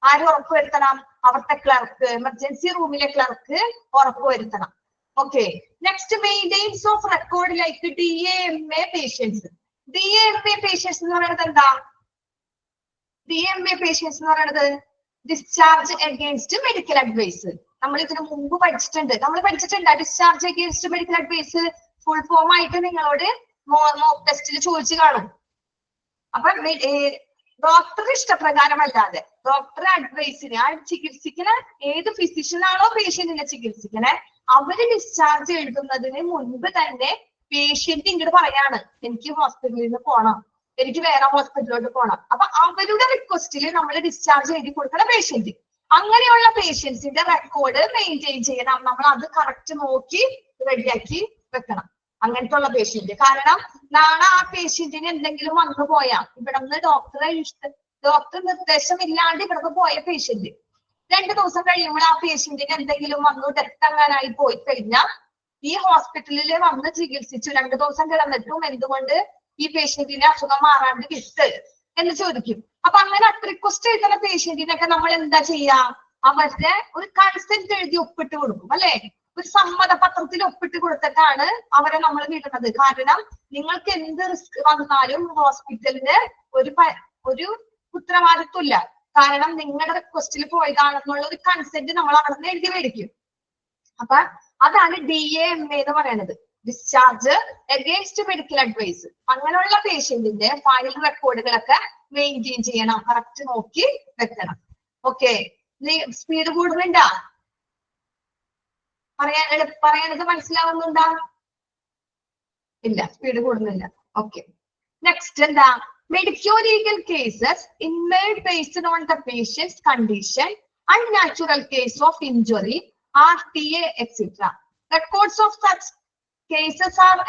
ആര് ഉറപ്പുവരുത്തണം, അവിടുത്തെ ക്ലർക്ക്, എമർജൻസി റൂമിലെ ക്ലർക്ക് ഉറപ്പുവരുത്തണം. Okay, next maintains of record like DAMA patients. DAMA patients എന്ന് പറയുന്നത് എന്താ, DAMA പേഷ്യൻസ് എന്ന് പറയുന്നത് ഡിസ്ചാർജ് അഗെയിൻസ്റ്റ് മെഡിക്കൽ അഡ്വൈസ്. നമ്മൾ ഇതിന് മുമ്പ് പഠിച്ചിട്ടുണ്ട്, discharge against medical advice full form ആയിട്ട് നിങ്ങളോട് മോക്ക് ടെസ്റ്റിൽ ചോദിച്ചു കാണും. അപ്പൊ ഡോക്ടറുടെ ഇഷ്ടപ്രകാരമല്ലാതെ ഡോക്ടർ അഡ്വൈസിന് ആ ചികിത്സിക്കുന്ന ഏത് ഫിസിഷ്യനാണോ പേഷ്യന്റിനെ ചികിത്സിക്കണേ അവര് ഡിസ്ചാർജ് എഴുതുന്നതിന് മുൻപ് തന്നെ പേഷ്യന്റ് ഇങ്ങോട്ട് പറയാണ് എനിക്ക് ഹോസ്പിറ്റലിൽ നിന്ന് പോകണം, എനിക്ക് വേറെ ഹോസ്പിറ്റലിലോട്ട് പോകണം. അപ്പൊ അവരുടെ റിക്വസ്റ്റിൽ നമ്മൾ ഡിസ്ചാർജ് എഴുതി കൊടുക്കണം പേഷ്യന്റ്. അങ്ങനെയുള്ള പേഷ്യൻസിന്റെ റെക്കോർഡ് മെയിൻറ്റെയിൻ ചെയ്യണം, നമ്മൾ അത് കറക്റ്റ് നോക്കി റെഡിയാക്കി വെക്കണം അങ്ങനത്തെ ഉള്ള പേഷ്യന്റ്. കാരണം നാളെ ആ പേഷ്യന്റിന് എന്തെങ്കിലും വന്നു പോയാൽ ഇവിടെ നിന്ന് ഡോക്ടർ നിർദ്ദേശം ഇല്ലാണ്ട് ഇവിടുന്ന് പോയ പേഷ്യന്റ് 2 ദിവസം കഴിയുമ്പോൾ ആ പേഷ്യന്റിന് എന്തെങ്കിലും വന്നു ഡെത്ത് അങ്ങനായി പോയി കഴിഞ്ഞാൽ ഈ ഹോസ്പിറ്റലിൽ വന്ന് ചികിത്സിച്ചു 2 ദിവസം കിടന്നിട്ടും എന്തുകൊണ്ട് ഈ പേഷ്യന്റിനെ അസുഖം മാറാണ്ട് വിട്ട് എന്ന് ചോദിക്കും. അപ്പൊ അങ്ങനെ റിക്വസ്റ്റ് ചെയ്യുന്ന പേഷ്യന്റിനൊക്കെ നമ്മൾ എന്താ ചെയ്യാ, അവരുടെ ഒരു കൺസെന്റ് എഴുതി ഒപ്പിട്ട് കൊടുക്കും അല്ലെ, ഒരു സമ്മതപത്രത്തിൽ ഒപ്പിട്ട് കൊടുത്തിട്ടാണ് അവരെ നമ്മൾ വിടുന്നത്. കാരണം നിങ്ങൾക്ക് എന്ത് റിസ്ക് വന്നാലും ഹോസ്പിറ്റലിന് ഒരു ഉത്തരവാദിത്വമില്ല. കാരണം നിങ്ങളുടെ റിക്വസ്റ്റിൽ പോയതാണെന്നുള്ള ഒരു കൺസെന്റ് നമ്മൾ അവിടെ നിന്ന് എഴുതി മേടിക്കും. അപ്പൊ അതാണ് DAMA എന്ന് പറയുന്നത്, ഡിസ്ചാർജ് അഗേൻസ്റ്റ് മെഡിക്കൽ അഡ്വൈസ്. അങ്ങനെയുള്ള പേഷ്യന്റിന്റെ ഫയൽ റെക്കോർഡുകളൊക്കെ മെയിൻറ്റെയിൻ ചെയ്യണം, കറക്റ്റ് നോക്കി വെക്കണം. ഓക്കെ, സ്പീഡ് കൂടുന്നുണ്ടാ? പറയാനൊക്കെ മനസ്സിലാവുന്നുണ്ടാ? ഇല്ല, സ്പീഡ് കൂടുന്നില്ല. ഓക്കെ, നെക്സ്റ്റ് എന്താ? Medico legal cases in made based on the patient's condition, unnatural case of injury, RTA, etc. Records of such cases are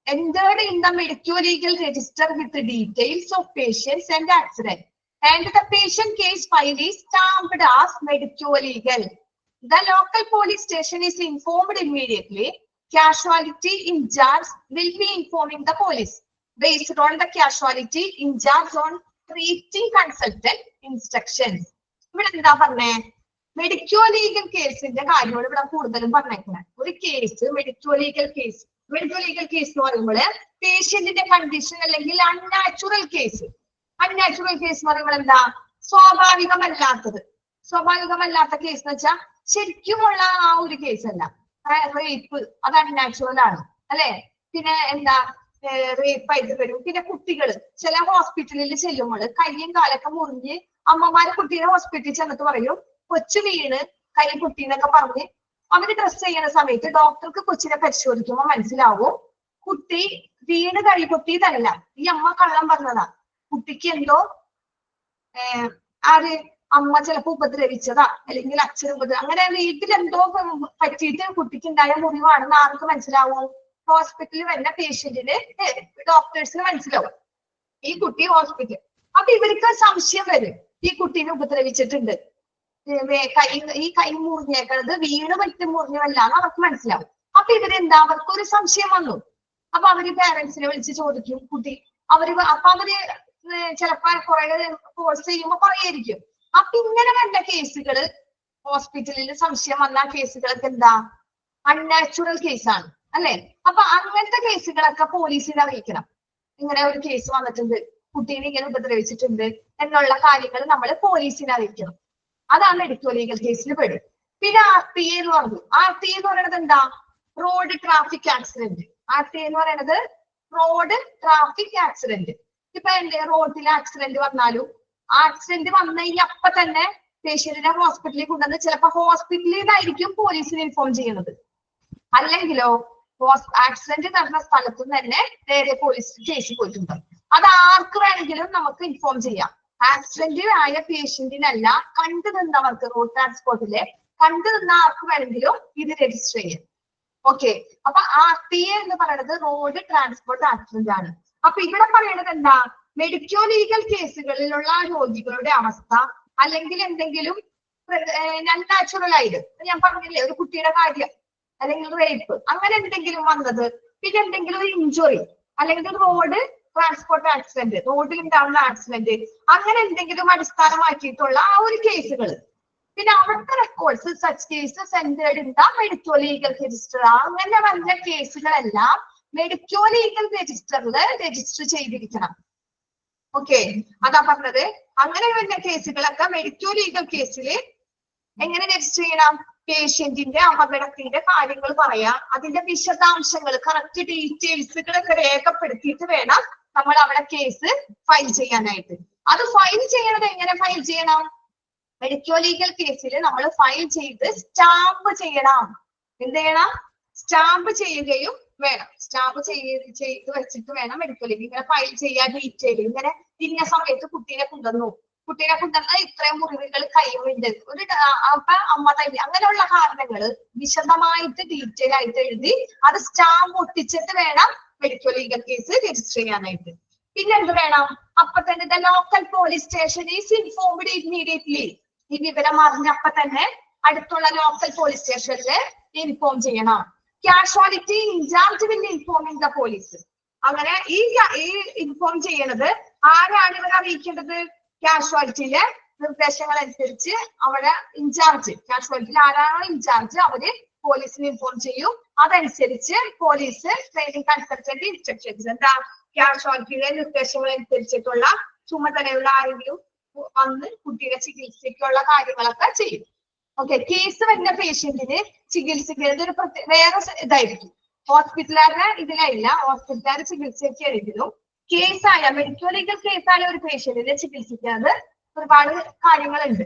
entered in the medico-legal register with the details of patients and accident, and the patient case file is stamped as medico-legal. The local police station is informed immediately. Casualty in charge will be informing the police based on the casualty in charge on treating consultant instructions. ഇവിടെ എന്താ പറഞ്ഞേ? Medico-legal കേസിന്റെ കാര്യമാണ് ഇവിടെ കൂടുതലും പറഞ്ഞേക്കുന്നത്. ഒരു case medico-legal case എന്ന് പറയുമ്പോൾ പേഷ്യന്റിന്റെ കണ്ടീഷൻ അല്ലെങ്കിൽ അൺനാച്ചുറൽ കേസ് എന്ന് പറയുമ്പോൾ എന്താ? സ്വാഭാവികമല്ലാത്ത കേസ് എന്ന് വെച്ചാൽ ശരിക്കുമുള്ള ആ ഒരു കേസ് അല്ല. റേപ്പ് അത് അൺനാച്ചുറൽ ആണ് അല്ലെ? പിന്നെ എന്താ, റേപ്പ് ആയിട്ട് വരും. പിന്നെ കുട്ടികള് ചില ഹോസ്പിറ്റലിൽ ചെല്ലുമ്പോൾ കയ്യും കാലൊക്കെ മുറിഞ്ഞ് അമ്മമാര് കുട്ടീനെ ഹോസ്പിറ്റലിൽ ചെന്നിട്ട് പറയും കൊച്ചു വീണ് കൈ കുട്ടീന്നൊക്കെ പറഞ്ഞ് അവര് ഡ്രസ് ചെയ്യുന്ന സമയത്ത് ഡോക്ടർക്ക് കൊച്ചിനെ പരിശോധിക്കുമ്പോൾ മനസ്സിലാവും കുട്ടി വീണ് കൈ പൊട്ടിയതല്ല, ഈ അമ്മ കള്ളം പറഞ്ഞതാ. കുട്ടിക്ക് എന്തോ അമ്മ ചിലപ്പോ ഉപദ്രവിച്ചതാ, അല്ലെങ്കിൽ അച്ഛൻ അങ്ങനെ വീട്ടിലെന്തോ പറ്റിയിട്ട് കുട്ടിക്ക് ഉണ്ടായ മുറിവാണെന്ന് ആർക്ക് മനസ്സിലാവും? ഹോസ്പിറ്റലിൽ വരുന്ന പേഷ്യന്റിന് ഡോക്ടേഴ്സിന് മനസ്സിലാവും ഈ കുട്ടി ഹോസ്പിറ്റൽ. അപ്പൊ ഇവർക്ക് സംശയം വരും, ഈ കുട്ടീനെ ഉപദ്രവിച്ചിട്ടുണ്ട്, ഈ കൈ മുറിഞ്ഞേക്കണത് വീണ് പറ്റി മുറിഞ്ഞതല്ലാന്ന് അവർക്ക് മനസ്സിലാവും. അപ്പൊ ഇവരെന്താ, അവർക്കൊരു സംശയം വന്നു. അപ്പൊ അവര് പേരൻസിനെ വിളിച്ച് ചോദിക്കും കുട്ടി. അപ്പൊ അവര് ചിലപ്പോ കുറെ കോഴ്സ് ചെയ്യുമ്പോ കുറേയായിരിക്കും. അപ്പൊ ഇങ്ങനെ വേണ്ട കേസുകള് ഹോസ്പിറ്റലിൽ സംശയം വന്ന കേസുകളൊക്കെ എന്താ? അൺനാച്ചുറൽ കേസാണ് അല്ലെ? അപ്പൊ അങ്ങനത്തെ കേസുകളൊക്കെ പോലീസിനെ അറിയിക്കണം. ഇങ്ങനെ ഒരു കേസ് വന്നിട്ടുണ്ട്, കുട്ടീനെ ഇങ്ങനെ ഉപദ്രവിച്ചിട്ടുണ്ട് എന്നുള്ള കാര്യങ്ങൾ നമ്മൾ പോലീസിനെ അറിയിക്കണം. അതാണ് മെഡിക്കോ-ലീഗൽ കേസിൽ പെടും. പിന്നെ RTA എന്ന് പറഞ്ഞു. RTA എന്ന് പറയുന്നത് എന്താ? Road traffic accident. RTA എന്ന് പറയുന്നത് റോഡ് ട്രാഫിക് ആക്സിഡന്റ്. ഇപ്പൊ എന്റെ റോഡിൽ ആക്സിഡന്റ് വന്നാലും ആക്സിഡന്റ് വന്നു കഴിഞ്ഞാൽ അപ്പൊ തന്നെ പേഷ്യന്റിനെ ഹോസ്പിറ്റലിൽ കൊണ്ടുവന്ന് ചിലപ്പോ ഹോസ്പിറ്റലിൽ നിന്നായിരിക്കും പോലീസിന് ഇൻഫോം ചെയ്യുന്നത്. അല്ലെങ്കിലോ ആക്സിഡന്റ് നടന്ന സ്ഥലത്ത് നിന്ന് തന്നെ നേരെ പോലീസ് കേസ് പോയിട്ടുണ്ട്. അത് ആർക്ക് വേണമെങ്കിലും നമുക്ക് ഇൻഫോം ചെയ്യാം. ആക്സിഡന്റ് ആയ പേഷ്യന്റിനല്ല, കണ്ടു നിന്നവർക്ക്, റോഡ് ട്രാൻസ്പോർട്ടിലെ കണ്ടു നിന്ന ആർക്ക് വേണമെങ്കിലും ഇത് രജിസ്റ്റർ ചെയ്യാം. ഓക്കെ, അപ്പൊ RTA എന്ന് പറയുന്നത് റോഡ് ട്രാൻസ്പോർട്ട് ആക്സിഡന്റ് ആണ്. അപ്പൊ ഇവിടെ പറയണത് എന്താ? മെഡിക്കോ-ലീഗൽ കേസുകളിലുള്ള രോഗികളുടെ അവസ്ഥ, അല്ലെങ്കിൽ എന്തെങ്കിലും അൺനാച്ചുറൽ ആയിട്ട് ഞാൻ പറഞ്ഞില്ലേ ഒരു കുട്ടിയുടെ കാര്യം, അല്ലെങ്കിൽ റേപ്പ്, അങ്ങനെ എന്തെങ്കിലും വന്നത്, പിന്നെ എന്തെങ്കിലും ഒരു ഇഞ്ചുറി, അല്ലെങ്കിൽ റോഡ് ട്രാൻസ്പോർട്ട് ആക്സിഡന്റ്, റോഡിൽ ഉണ്ടാവുന്ന ആക്സിഡന്റ്, അങ്ങനെ എന്തെങ്കിലും അടിസ്ഥാനമാക്കിയിട്ടുള്ള ആ ഒരു കേസുകൾ. പിന്നെ അവിടുത്തെ records such cases entered in the medico-legal register. അങ്ങനെ വന്ന കേസുകളെല്ലാം മെഡിക്കോ-ലീഗൽ രജിസ്റ്ററിൽ രജിസ്റ്റർ ചെയ്തിരിക്കണം. ഓക്കെ, അതാ പറഞ്ഞത്. അങ്ങനെ വരുന്ന കേസുകളൊക്കെ മെഡിക്കോ-ലീഗൽ കേസിൽ എങ്ങനെ രജിസ്റ്റർ ചെയ്യണം? പേഷ്യന്റിന്റെ അപകടത്തിന്റെ കാര്യങ്ങൾ പറയാം, അതിന്റെ വിശദാംശങ്ങൾ, കറക്റ്റ് ഡീറ്റെയിൽസുകളൊക്കെ രേഖപ്പെടുത്തിയിട്ട് വേണം നമ്മൾ അവിടെ കേസ് ഫയൽ ചെയ്യാനായിട്ട്. അത് ഫയൽ ചെയ്യണത് എങ്ങനെ ഫയൽ ചെയ്യണം? മെഡിക്കോ-ലീഗൽ കേസിൽ നമ്മൾ ഫയൽ ചെയ്ത് സ്റ്റാമ്പ് ചെയ്യണം. എന്ത് ചെയ്യണം? സ്റ്റാമ്പ് ചെയ്യുകയും വേണം. സ്റ്റാമ്പ് ചെയ്ത് വെച്ചിട്ട് വേണം മെഡിക്കോ-ലീഗൽ ഇങ്ങനെ ഫയൽ ചെയ്യാൻ. ഡീറ്റെയിൽ ഇങ്ങനെ ഇന്ന സമയത്ത് കുട്ടീനെ കൊണ്ടുവന്ന ഇത്രയും മുറിവുകൾ കൈമുണ്ട്, അപ്പൊ അമ്മ തന്നെ, അങ്ങനെയുള്ള കാരണങ്ങൾ വിശദമായിട്ട് ഡീറ്റെയിൽ ആയിട്ട് എഴുതി അത് സ്റ്റാമ്പ് ഒട്ടിച്ചിട്ട് വേണം മെഡിക്കോ-ലീഗൽ കേസ് രജിസ്റ്റർ ചെയ്യാനായിട്ട്. പിന്നെ എന്ത് വേണം? അപ്പൊ തന്നെ the local police station is informed immediately. ഈ വിവരം അറിഞ്ഞപ്പോ തന്നെ അടുത്തുള്ള ലോക്കൽ പോലീസ് സ്റ്റേഷനിൽ ഇൻഫോം ചെയ്യണം. Casualty incharge will informing the police. അങ്ങനെ ഈ ഇൻഫോം ചെയ്യണത് ആരാണ് ഇവരെ അറിയിക്കേണ്ടത്? കാഷ്വാലിറ്റിയിലെ നിർദ്ദേശങ്ങൾ അനുസരിച്ച് അവിടെ ഇൻചാർജ്, കാഷ്വാലിറ്റിയിൽ ആരാണോ ഇൻചാർജ് അവര് പോലീസിന് ഇൻഫോം ചെയ്യും. അതനുസരിച്ച് പോലീസ് ട്രെയിനിങ് കൺസൾട്ടന്റ് ഇൻസ്ട്രക്ഷൻസ് എന്താ കാഷ്വാലിറ്റിയിലെ നിർദ്ദേശങ്ങൾ അനുസരിച്ചിട്ടുള്ള ചുമതലയുള്ള ആരെങ്കിലും വന്ന് കുട്ടിയുടെ ചികിത്സയ്ക്കുള്ള കാര്യങ്ങളൊക്കെ ചെയ്യും. ഓക്കെ, കേസ് വരുന്ന പേഷ്യന്റിന് ചികിത്സിക്കുന്നത് ഒരു വേറെ ഇതായിരിക്കും. ഹോസ്പിറ്റലുകാരുടെ ഇതിലല്ല, ഹോസ്പിറ്റലുകാർ ചികിത്സയ്ക്കായിരിക്കും. കേസായ മെഡിക്കൽ ലീഗൽ കേസായ ഒരു പേഷ്യന്റിനെ ചികിത്സിക്കുന്നത് ഒരുപാട് കാര്യങ്ങളുണ്ട്.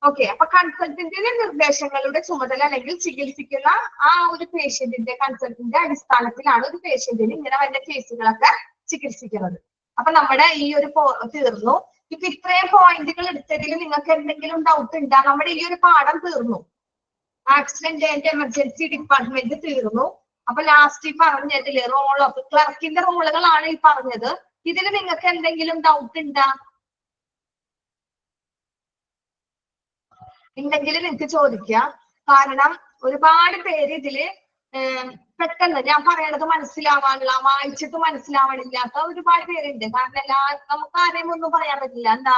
ഓക്കെ, അപ്പൊ കൺസൾട്ടന്റിന്റെ നിർദ്ദേശങ്ങളുടെ ചുമതല അല്ലെങ്കിൽ ചികിത്സിക്കുന്ന ആ ഒരു പേഷ്യന്റിന്റെ കൺസൾട്ടിന്റെ അടിസ്ഥാനത്തിലാണ് ഒരു പേഷ്യന്റിന് ഇങ്ങനെ വരുന്ന കേസുകളൊക്കെ ചികിത്സിക്കുന്നത്. അപ്പൊ നമ്മുടെ ഈ ഒരു തീർന്നു. ഇപ്പൊ ഇത്രയും പോയിന്റുകൾ എടുത്തതിൽ നിങ്ങൾക്ക് എന്തെങ്കിലും ഡൗട്ട് ഉണ്ടോ? നമ്മുടെ ഈ ഒരു പാഠം തീർന്നു. ആക്സിഡന്റ് ആൻഡ് എമർജൻസി ഡിപ്പാർട്ട്മെന്റ് തീർന്നു. അപ്പൊ ലാസ്റ്റ് ഈ പറഞ്ഞതില് റോൾ ഓഫ് ക്ലർക്കിന്റെ റോളുകളാണ് ഈ പറഞ്ഞത്. ഇതിൽ നിങ്ങൾക്ക് എന്തെങ്കിലും ഡൗട്ട് ഉണ്ടോ? ഉണ്ടെങ്കിൽ നിങ്ങൾക്ക് ചോദിക്കാം. കാരണം ഒരുപാട് പേര് ഇതില് പെട്ടെന്ന് ഞാൻ പറയണത് മനസ്സിലാവാനുള്ള, വായിച്ചിട്ട് മനസ്സിലാവണില്ലാത്ത ഒരുപാട് പേരുണ്ട്. കാരണം നമുക്ക് ആരെയും ഒന്നും പറയാൻ പറ്റില്ല. എന്താ,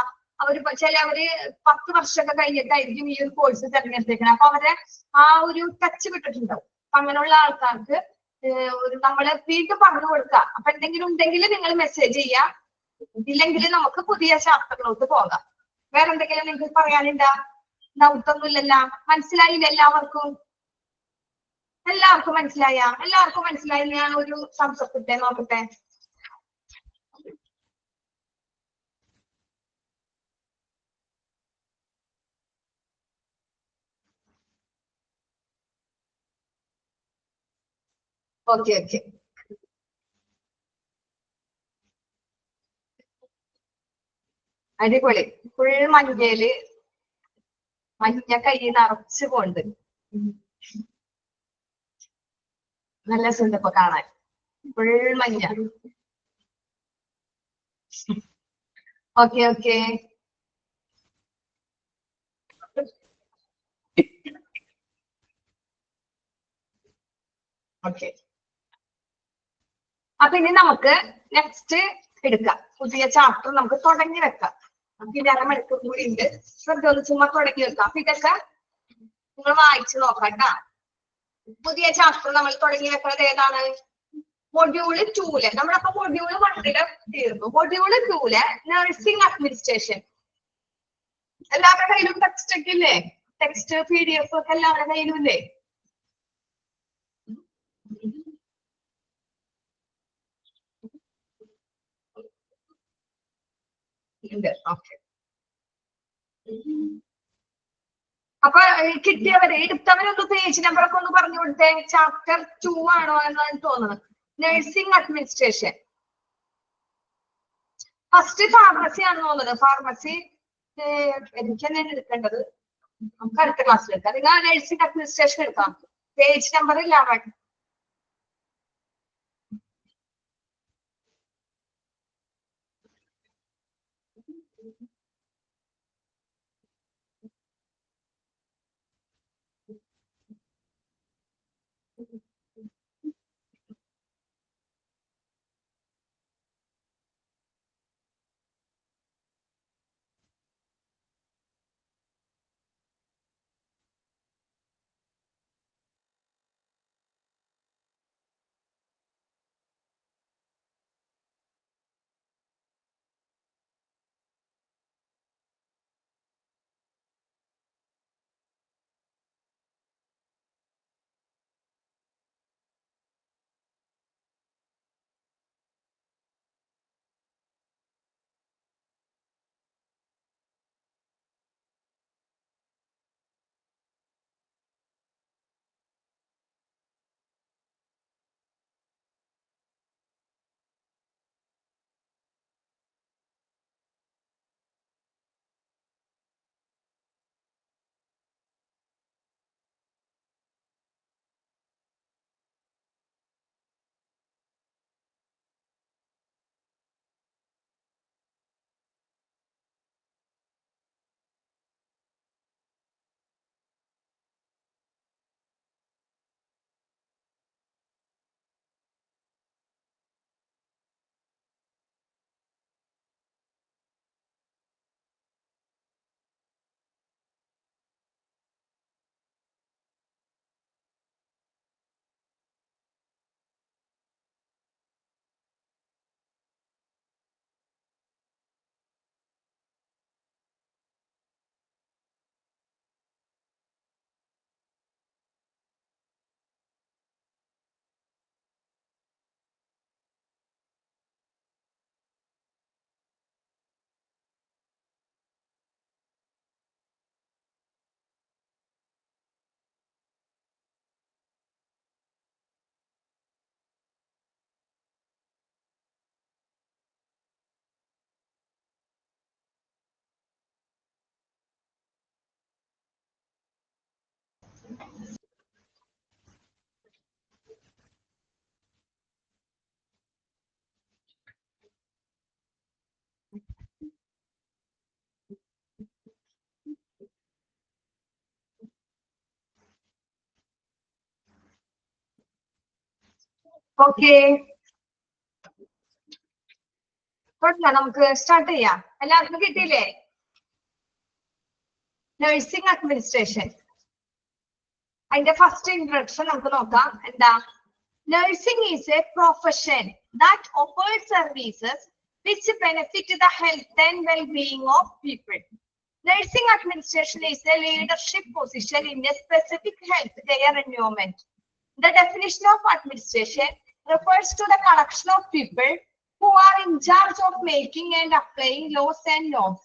ചിലവര് 10 വർഷമൊക്കെ കഴിഞ്ഞിട്ടായിരിക്കും ഈ ഒരു കോഴ്സ് തിരഞ്ഞെടുത്തേക്കുന്നത്. അപ്പൊ അവരെ ആ ഒരു ടച്ച് വിട്ടിട്ടുണ്ടാവും. അപ്പൊ അങ്ങനെയുള്ള ആൾക്കാർക്ക് നമ്മള് വീണ്ടും പറഞ്ഞു കൊടുക്കാം. അപ്പൊ എന്തെങ്കിലും ഉണ്ടെങ്കിൽ നിങ്ങൾ മെസ്സേജ് ചെയ്യാം. ഇല്ലെങ്കിൽ നമുക്ക് പുതിയ ചാപ്റ്ററിലോട്ട് പോകാം. വേറെ എന്തെങ്കിലും നിങ്ങൾക്ക് പറയാനുണ്ടാ? ഡൗട്ട് ഒന്നുമില്ലല്ലോ? മനസ്സിലായില്ല എല്ലാവർക്കും? എല്ലാവർക്കും മനസ്സിലായ? എല്ലാവർക്കും മനസ്സിലായി? ഞാൻ ഒരു സംശയം ഇട്ടേ നോക്കട്ടെ. ഓക്കെ ഓക്കെ, അടിപൊളി. ഫുൾ മഞ്ഞയില് മഞ്ഞ കൈ നിറച്ച് പോണ്ട്. നല്ല സുണ്ട് ഇപ്പൊ കാണാൻ. ഫുൾ മഞ്ഞ. Okay okay, okay. അപ്പൊ ഇനി നമുക്ക് നെക്സ്റ്റ് എടുക്കാം. പുതിയ ചാപ്റ്റർ നമുക്ക് തുടങ്ങി വെക്കാം. നമുക്ക് ഇനി അരമണിക്കൂർ കൂടി ഉണ്ട്. ശ്രദ്ധ ചുമ്മാ തുടങ്ങി വെക്കാം. അപ്പൊ ഇതൊക്കെ നിങ്ങൾ വായിച്ചു നോക്കാം കേട്ടാ. പുതിയ ചാപ്റ്റർ നമ്മൾ തുടങ്ങി വെക്കുന്നത് ഏതാണ്? മൊഡ്യൂള് 2 നമ്മളപ്പോ മൊഡ്യൂള് 1 തീർന്നു. Module 2 nursing administration. എല്ലാവരുടെ കയ്യിലും ടെക്സ്റ്റ് ഒക്കെ ഇല്ലേ? ടെക്സ്റ്റ് PDF ഒക്കെ എല്ലാവരുടെ കയ്യിലും ഇല്ലേ? ഉണ്ട്. ഓക്കെ. അപ്പൊ കിട്ടിയവരെ എടുത്തവരൊന്ന് പേജ് നമ്പർ ഒക്കെ ഒന്ന് പറഞ്ഞു കൊടുത്തേ. ചാപ്റ്റർ 2 ആണോ എന്നാണ് തോന്നുന്നത്. Nursing administration. ഫസ്റ്റ് ഫാർമസി ആണെന്ന് തോന്നുന്നത്. ഫാർമസി എനിക്ക് തന്നെ എടുക്കേണ്ടത്. നമുക്ക് അടുത്ത ക്ലാസ്സിൽ എടുക്കാം. നിങ്ങൾ നഴ്സിംഗ് അഡ്മിനിസ്ട്രേഷൻ എടുക്കാം. Page number 11. ഓക്കെ, നമുക്ക് സ്റ്റാർട്ട് ചെയ്യാം. എല്ലാവർക്കും കിട്ടിയില്ലേ? നഴ്സിംഗ് അഡ്മിനിസ്ട്രേഷൻ അതിന്റെ ഫസ്റ്റ് ഇൻട്രൊഡക്ഷൻ നമുക്ക് നോക്കാം. എന്താ? Nursing is A profession that offers services which benefit the health and well-being of people. Nursing administration is a leadership position in a specific healthcare environment. The definition of administration refers to the collection of people who are in charge of making and applying laws and norms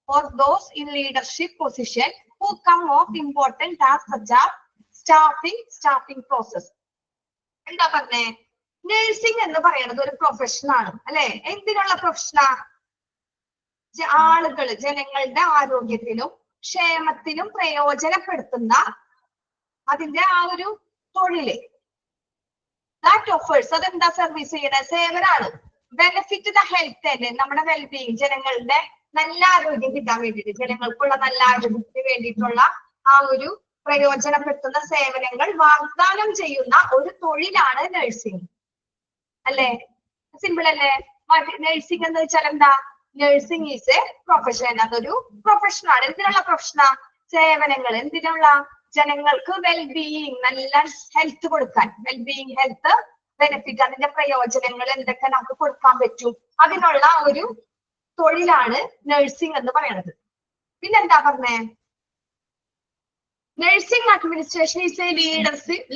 for those in leadership position who come of important tasks such as staffing process. എന്താ പറഞ്ഞേ? Nursing എന്ന് പറയുന്നത് ഒരു പ്രൊഫഷനാണ് അല്ലെ? എന്തിനുള്ള പ്രൊഫഷനാ? ആളുകള് ജനങ്ങളുടെ ആരോഗ്യത്തിനും ക്ഷേമത്തിനും പ്രയോജനപ്പെടുത്തുന്ന അതിന്റെ ആ ഒരു തൊഴില്. ദാറ്റ് ഓഫേഴ്സ്, അതെന്താ സർവീസ് ചെയ്യണ? സേവനാണ്. ബെനിഫിറ്റ് ദ ഹെൽത്ത് ആൻഡ്, നമ്മുടെ വെൽബീയിങ്, ജനങ്ങളുടെ നല്ല ആരോഗ്യം കിട്ടാൻ വേണ്ടിയിട്ട്, ജനങ്ങൾക്കുള്ള നല്ല ആരോഗ്യത്തിന് വേണ്ടിയിട്ടുള്ള ആ ഒരു പ്രയോജനപ്പെടുത്തുന്ന സേവനങ്ങൾ വാഗ്ദാനം ചെയ്യുന്ന ഒരു തൊഴിലാണ് നഴ്സിംഗ് അല്ലെ? സിമ്പിൾ അല്ലേ? നഴ്സിംഗ് എന്ന് വെച്ചാൽ എന്താ? നഴ്സിംഗ് ഈസ് എ പ്രൊഫഷൻ, അതൊരു പ്രൊഫഷനാണ്. എന്തിനുള്ള പ്രൊഫഷനാ? സേവനങ്ങൾ. എന്തിനുള്ള? ജനങ്ങൾക്ക് വെൽബീയിങ്, നല്ല ഹെൽത്ത് കൊടുക്കാൻ, വെൽബീയിങ്, ഹെൽത്ത് ബെനിഫിറ്റ്, അതിന്റെ പ്രയോജനങ്ങൾ എന്തൊക്കെ നമുക്ക് കൊടുക്കാൻ പറ്റും, അതിനുള്ള ഒരു തൊഴിലാണ് നഴ്സിംഗ് എന്ന് പറയുന്നത്. പിന്നെന്താ പറഞ്ഞേ? Nursing administration is A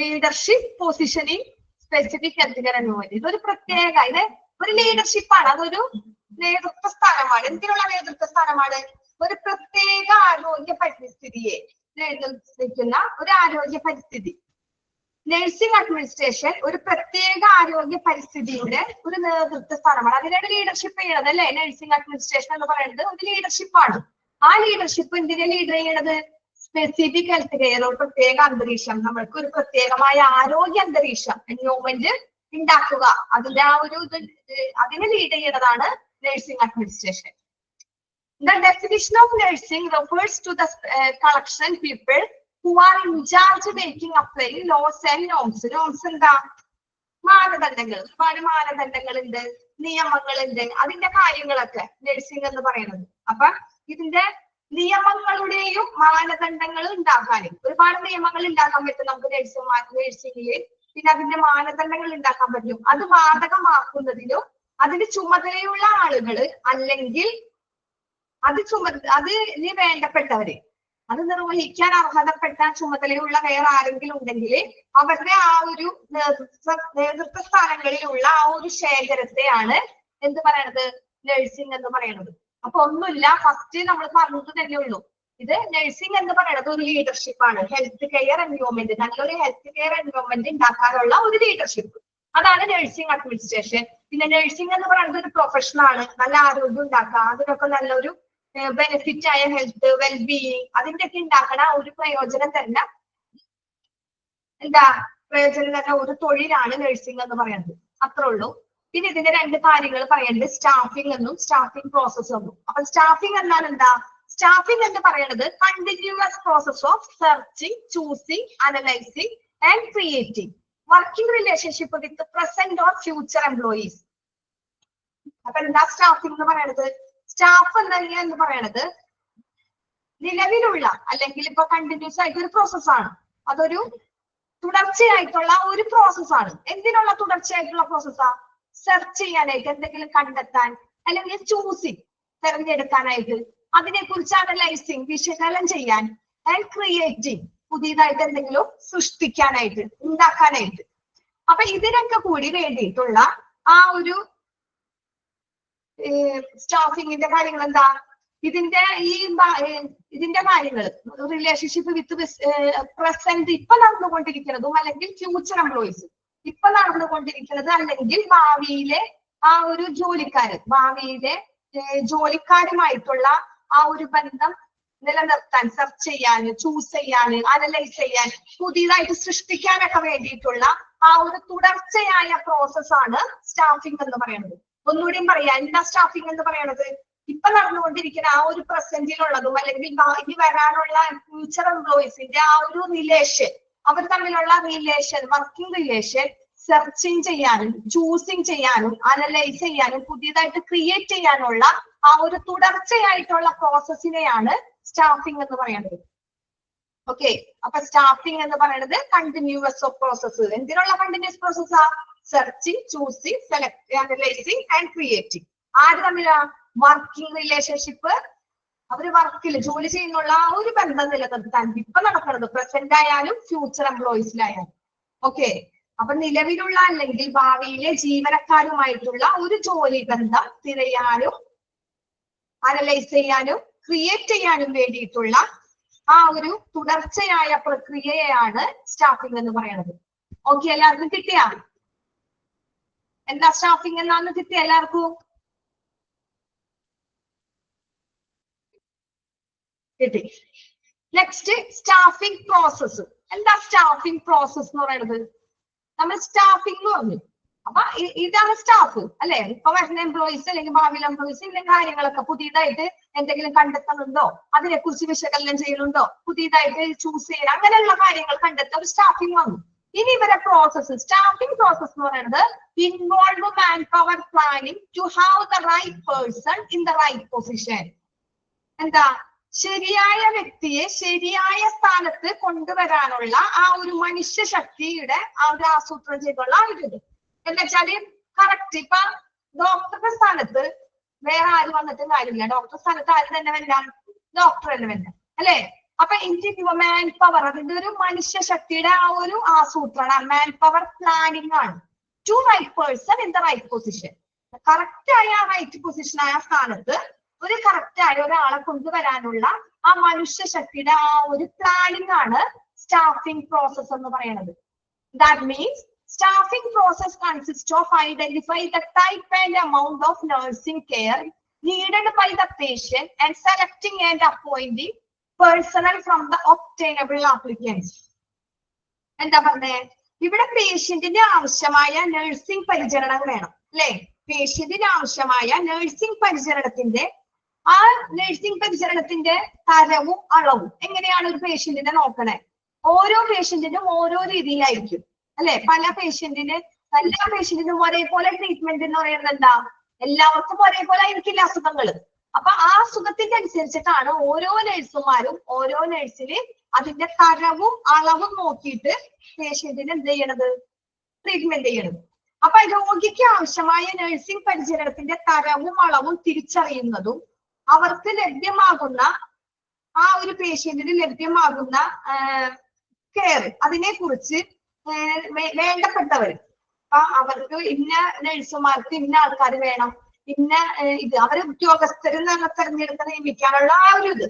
leadership position in specific health environment. ഇതൊരു പ്രത്യേക, ഇത് ഒരു ലീഡർഷിപ്പാണ്, അതൊരു നേതൃത്വ സ്ഥാനമാണ്. എന്തിനുള്ള നേതൃത്വ സ്ഥാനമാണ്? ഒരു പ്രത്യേക ആരോഗ്യ പരിസ്ഥിതിയെ നിൽക്കുന്ന ഒരു ആരോഗ്യ പരിസ്ഥിതി. നഴ്സിംഗ് അഡ്മിനിസ്ട്രേഷൻ ഒരു പ്രത്യേക ആരോഗ്യ പരിസ്ഥിതിയുടെ ഒരു നേതൃത്വ സ്ഥാനമാണ്. അതിനാണ് ലീഡർഷിപ്പ് ചെയ്യണത് അല്ലെ? നഴ്സിംഗ് അഡ്മിനിസ്ട്രേഷൻ എന്ന് പറയുന്നത് ഒരു ലീഡർഷിപ്പാണ്. ആ ലീഡർഷിപ്പ് എന്തിനാ ലീഡർ ചെയ്യണത്? സ്പെസിഫിക് ഹെൽത്ത് കെയർ, ഒരു പ്രത്യേക അന്തരീക്ഷം, നമ്മൾക്ക് ഒരു പ്രത്യേകമായ ആരോഗ്യ അന്തരീക്ഷം, എൻവയോൺമെന്റ് ഉണ്ടാക്കുക, അതിന്റെ ആ ഒരു അതിനെ ലീഡ് ചെയ്യുന്നതാണ് nursing administration. The definition of nursing refers to the collection people who are in charge of making, applying laws and norms. Norms എന്താ? മാനദണ്ഡങ്ങൾ. ഒരുപാട് മാനദണ്ഡങ്ങളുണ്ട്, നിയമങ്ങളുണ്ട്, അതിന്റെ കാര്യങ്ങളൊക്കെ നഴ്സിംഗ് എന്ന് പറയുന്നത്. അപ്പൊ ഇതിന്റെ നിയമങ്ങളുടെയും മാനദണ്ഡങ്ങളും ഉണ്ടാക്കാനും, ഒരുപാട് നിയമങ്ങൾ ഉണ്ടാക്കാൻ പറ്റും നമുക്ക് നഴ്സിംഗില്. പിന്നെ അതിന്റെ മാനദണ്ഡങ്ങൾ ഉണ്ടാക്കാൻ പറ്റും. അത് ബാധകമാക്കുന്നതിനും അതിന് ചുമതലയുള്ള ആളുകള് അല്ലെങ്കിൽ അതിന് വേണ്ടപ്പെട്ടവര്, അത് നിർവഹിക്കാൻ അർഹതപ്പെട്ട ചുമതലയുള്ള വേറെ ആരെങ്കിലും ഉണ്ടെങ്കിൽ അവരുടെ ആ ഒരു നേതൃത്വ സ്ഥാനങ്ങളിലുള്ള ആ ഒരു ശേഖരത്തെയാണ് എന്ത് പറയണത്? നഴ്സിംഗ് എന്ന് പറയുന്നത്. അപ്പൊ ഒന്നുമില്ല, ഫസ്റ്റ് നമ്മൾ പറഞ്ഞത് തന്നെ ഉള്ളൂ. ഇത് നഴ്സിംഗ് എന്ന് പറയുന്നത് ഒരു ലീഡർഷിപ്പാണ്. ഹെൽത്ത് കെയർ എൻവയോൺമെന്റ്, നല്ലൊരു ഹെൽത്ത് കെയർ എൻവയോൺമെന്റ് ഉണ്ടാക്കാനുള്ള ഒരു ലീഡർഷിപ്പ്, അതാണ് നഴ്സിംഗ് അഡ്മിനിസ്ട്രേഷൻ. പിന്നെ നഴ്സിംഗ് എന്ന് പറയുന്നത് ഒരു പ്രൊഫഷനാണ്. നല്ല ആരോഗ്യം ഉണ്ടാക്കുക, അതിനൊക്കെ നല്ലൊരു ബെനിഫിറ്റ് ആയ ഹെൽത്ത്, വെൽബീയിങ്, അതിന്റെയൊക്കെ ഉണ്ടാക്കണ ഒരു പ്രയോജനം തന്നെ ഒരു തൊഴിലാണ് നഴ്സിംഗ് എന്ന് പറയുന്നത്. അത്രേ ഉള്ളൂ. പിന്നെ ഇതിന്റെ രണ്ട് കാര്യങ്ങൾ പറയുന്നത് സ്റ്റാഫിംഗ് എന്നും സ്റ്റാഫിംഗ് പ്രോസസ് എന്നും. അപ്പൊ സ്റ്റാഫിംഗ് എന്നാൽ എന്താ? സ്റ്റാഫിംഗ് എന്ന് പറയുന്നത് continuous process of searching, choosing, analysing and creating working relationship with present or future employees. അപ്പൊ എന്താ സ്റ്റാഫിംഗ് എന്ന് പറയുന്നത്? സ്റ്റാഫ് എന്ന് പറയുന്നത് നിലവിലുള്ള അല്ലെങ്കിൽ ഇപ്പൊ കണ്ടിന്യൂസ് ആയിട്ട് ഒരു പ്രോസസ്സാണ്. അതൊരു തുടർച്ചയായിട്ടുള്ള ഒരു പ്രോസസ്സാണ്. എന്തിനുള്ള തുടർച്ചയായിട്ടുള്ള പ്രോസസ്സാ? സെർച്ച് ചെയ്യാനായിട്ട്, എന്തെങ്കിലും കണ്ടെത്താൻ, അല്ലെങ്കിൽ ചൂസിങ്, തെരഞ്ഞെടുക്കാനായിട്ട്, അതിനെ കുറിച്ച് അനലൈസിങ്, വിശകലനം ചെയ്യാൻ, ആൻഡ് ക്രിയേറ്റിംഗ്, പുതിയതായിട്ട് എന്തെങ്കിലും സൃഷ്ടിക്കാനായിട്ട്, ഉണ്ടാക്കാനായിട്ട്. അപ്പൊ ഇതിനൊക്കെ കൂടി വേണ്ടിയിട്ടുള്ള ആ ഒരു സ്റ്റാഫിങ്ങിന്റെ കാര്യങ്ങൾ എന്താ? ഇതിന്റെ കാര്യങ്ങൾ റിലേഷൻഷിപ്പ് വിത്ത് പ്രസന്റ്, ഇപ്പൊ നടന്നുകൊണ്ടിരിക്കുന്നതും അല്ലെങ്കിൽ ഫ്യൂച്ചർ എംപ്ലോയീസ്, ഇപ്പൊ നടന്നുകൊണ്ടിരിക്കുന്നത് അല്ലെങ്കിൽ ഭാവിയിലെ ആ ഒരു ഭാവിയിലെ ജോലിക്കാരുമായിട്ടുള്ള ആ ഒരു ബന്ധം നിലനിർത്താൻ, സെർച്ച് ചെയ്യാൻ, ചൂസ് ചെയ്യാൻ, അനലൈസ് ചെയ്യാൻ, പുതിയതായിട്ട് സൃഷ്ടിക്കാനൊക്കെ വേണ്ടിയിട്ടുള്ള ആ ഒരു തുടർച്ചയായ പ്രോസസ്സാണ് സ്റ്റാഫിംഗ് എന്ന് പറയുന്നത്. ഒന്നുകൂടിയും പറയാം, എന്താ സ്റ്റാഫിംഗ് എന്ന് പറയുന്നത്? ഇപ്പൊ നടന്നുകൊണ്ടിരിക്കുന്ന ആ ഒരു പ്രസന്റിലുള്ളതും അല്ലെങ്കിൽ ഇനി വരാനുള്ള ഫ്യൂച്ചർ എംപ്ലോയീസിന്റെ ആ ഒരു റിലേഷൻ, അവർ തമ്മിലുള്ള റിലേഷൻ, വർക്കിംഗ് റിലേഷൻ സെർച്ചിങ് ചെയ്യാനും ചൂസിങ് ചെയ്യാനും അനലൈസ് ചെയ്യാനും പുതിയതായിട്ട് ക്രിയേറ്റ് ചെയ്യാനുള്ള ആ ഒരു തുടർച്ചയായിട്ടുള്ള പ്രോസസ്സിനെയാണ് സ്റ്റാഫിംഗ് എന്ന് പറയുന്നത്. ഓക്കെ, അപ്പൊ സ്റ്റാഫിംഗ് എന്ന് പറയുന്നത് കണ്ടിന്യൂസ് ഓഫ് പ്രോസസ്സ്. എന്തിനുള്ള കണ്ടിന്യൂസ് പ്രോസസ്സാ? Searching, choosing, select, analysing and creating. ആര് തമ്മിലാ? Working relationship. അവര് വർക്കിൽ ജോലി ചെയ്യുന്നുള്ള ആ ഒരു ബന്ധം നിലനിർത്താൻ ഇപ്പൊ നടക്കുന്നത് പ്രസന്റ് ആയാലും ഫ്യൂച്ചർ എംപ്ലോയീസിലായാലും. ഓക്കെ, അപ്പൊ നിലവിലുള്ള അല്ലെങ്കിൽ ഭാവിയിലെ ജീവനക്കാരുമായിട്ടുള്ള ഒരു ജോലി ബന്ധം തിരയാനും അനലൈസ് ചെയ്യാനും ക്രിയേറ്റ് ചെയ്യാനും വേണ്ടിയിട്ടുള്ള ആ ഒരു തുടർച്ചയായ പ്രക്രിയയാണ് സ്റ്റാഫിംഗ് എന്ന് പറയുന്നത്. ഓക്കെ, എല്ലാവർക്കും കിട്ടിയാ? എന്താ സ്റ്റാഫിംഗ് എന്നാന്ന് കിട്ടിയ എല്ലാവർക്കും? കിട്ടി. Next staffing process. എന്താ സ്റ്റാഫിംഗ് പ്രോസസ് എന്ന് പറയുന്നത്? നമ്മൾ സ്റ്റാഫിംഗ് എന്ന് പറഞ്ഞു. അപ്പൊ ഇതാണ് സ്റ്റാഫ് അല്ലെ? ഇപ്പൊ വരുന്ന എംപ്ലോയീസ് അല്ലെങ്കിൽ ഭാവിയിലെ എംപ്ലോയീസ് ഇന്ന കാര്യങ്ങളൊക്കെ പുതിയതായിട്ട് എന്തെങ്കിലും കണ്ടെത്തുന്നുണ്ടോ, അതിനെ കുറിച്ച് വിശകലനം ചെയ്യുന്നുണ്ടോ, പുതിയതായിട്ട് ചൂസ് ചെയ്യാൻ അങ്ങനെയുള്ള കാര്യങ്ങൾ കണ്ടെത്താൻ ഒരു സ്റ്റാഫിംഗ് വന്നു. ഇനി ഇവരെ പ്രോസസ്സ്, സ്റ്റാഫിംഗ് പ്രോസസ് എന്ന് പറയുന്നത് involve manpower planning to have the right person in the right position. എന്താ? ശരിയായ വ്യക്തിയെ ശരിയായ സ്ഥാനത്ത് കൊണ്ടുവരാനുള്ള ആ ഒരു മനുഷ്യ ശക്തിയുടെ ആ ഒരു ആസൂത്രണം ചെയ്തുള്ള ആ ഒരു ഇത് എന്താ വെച്ചാല് കറക്റ്റ്. ഇപ്പൊ ഡോക്ടറുടെ സ്ഥാനത്ത് വേറെ ആര് വന്നിട്ടും കാര്യമില്ല. ഡോക്ടറുടെ സ്ഥാനത്ത് ആര് തന്നെ വരാം? ഡോക്ടർ തന്നെ വരാം അല്ലെ? അപ്പൊ എനിക്ക് മാൻ പവർ, അതിന്റെ ഒരു മനുഷ്യ ശക്തിയുടെ ആ ഒരു ആസൂത്രണം, മാൻ പവർ പ്ലാനിങ് ആണ്. To right person in the right position. Correct ആയ ആ റൈറ്റ് പൊസിഷൻ ആയ സ്ഥാനത്ത് ഒരു കറക്റ്റ് ആയ ഒരാളെ കൊണ്ടുവരാനുള്ള ആ മനുഷ്യ ശക്തിയുടെ ആ ഒരു പ്ലാനിങ് ആണ് സ്റ്റാഫിംഗ് പ്രോസസ് എന്ന് പറയുന്നത്. That means staffing process consists of identifying the type and amount of nursing care needed by the patient and selecting and appointing personnel from the obtainable applicants. എന്താ പറഞ്ഞേ? ഇവിടെ പേഷ്യന്റിന് ആവശ്യമായ നഴ്സിംഗ് പരിചരണം വേണം അല്ലെ? പേഷ്യന്റിന് ആവശ്യമായ നഴ്സിംഗ് പരിചരണത്തിന്റെ ആ നഴ്സിംഗ് പരിചരണത്തിന്റെ തരവും അളവും എങ്ങനെയാണ് ഒരു പേഷ്യന്റിനെ നോക്കണേ? ഓരോ പേഷ്യന്റിനും ഓരോ രീതിയിലായിരിക്കും അല്ലെ? പല പേഷ്യന്റിന് എല്ലാ പേഷ്യന്റിനും ഒരേപോലെ ട്രീറ്റ്മെന്റ് എന്ന് പറയുന്നത് എന്താ? എല്ലാവർക്കും ഒരേപോലെ ആയിരിക്കില്ല അസുഖങ്ങൾ. അപ്പൊ ആ അസുഖത്തിന്റെ അനുസരിച്ചിട്ടാണ് ഓരോ നഴ്സുമാരും ഓരോ നഴ്സിന് അതിന്റെ തരവും അളവും നോക്കിയിട്ട് പേഷ്യന്റിന് എന്ത് ചെയ്യണത്? ട്രീറ്റ്മെന്റ് ചെയ്യണത്. അപ്പൊ രോഗിക്ക് ആവശ്യമായ നഴ്സിംഗ് പരിചരണത്തിന്റെ തരവും അളവും തിരിച്ചറിയുന്നതും അവർക്ക് ലഭ്യമാകുന്ന ആ ഒരു പേഷ്യന്റിന് ലഭ്യമാകുന്ന കെയർ അതിനെ കുറിച്ച് വേണ്ടപ്പെട്ടവർ, അപ്പൊ അവർക്ക് ഇന്ന നഴ്സുമാർക്ക് ഇന്ന ആൾക്കാർ വേണം, ഇന്ന ഇത് അവര് ഉദ്യോഗസ്ഥരിൽ നിന്ന് തെരഞ്ഞെടുത്ത് നിയമിക്കാനുള്ള ആ ഒരു ഇത്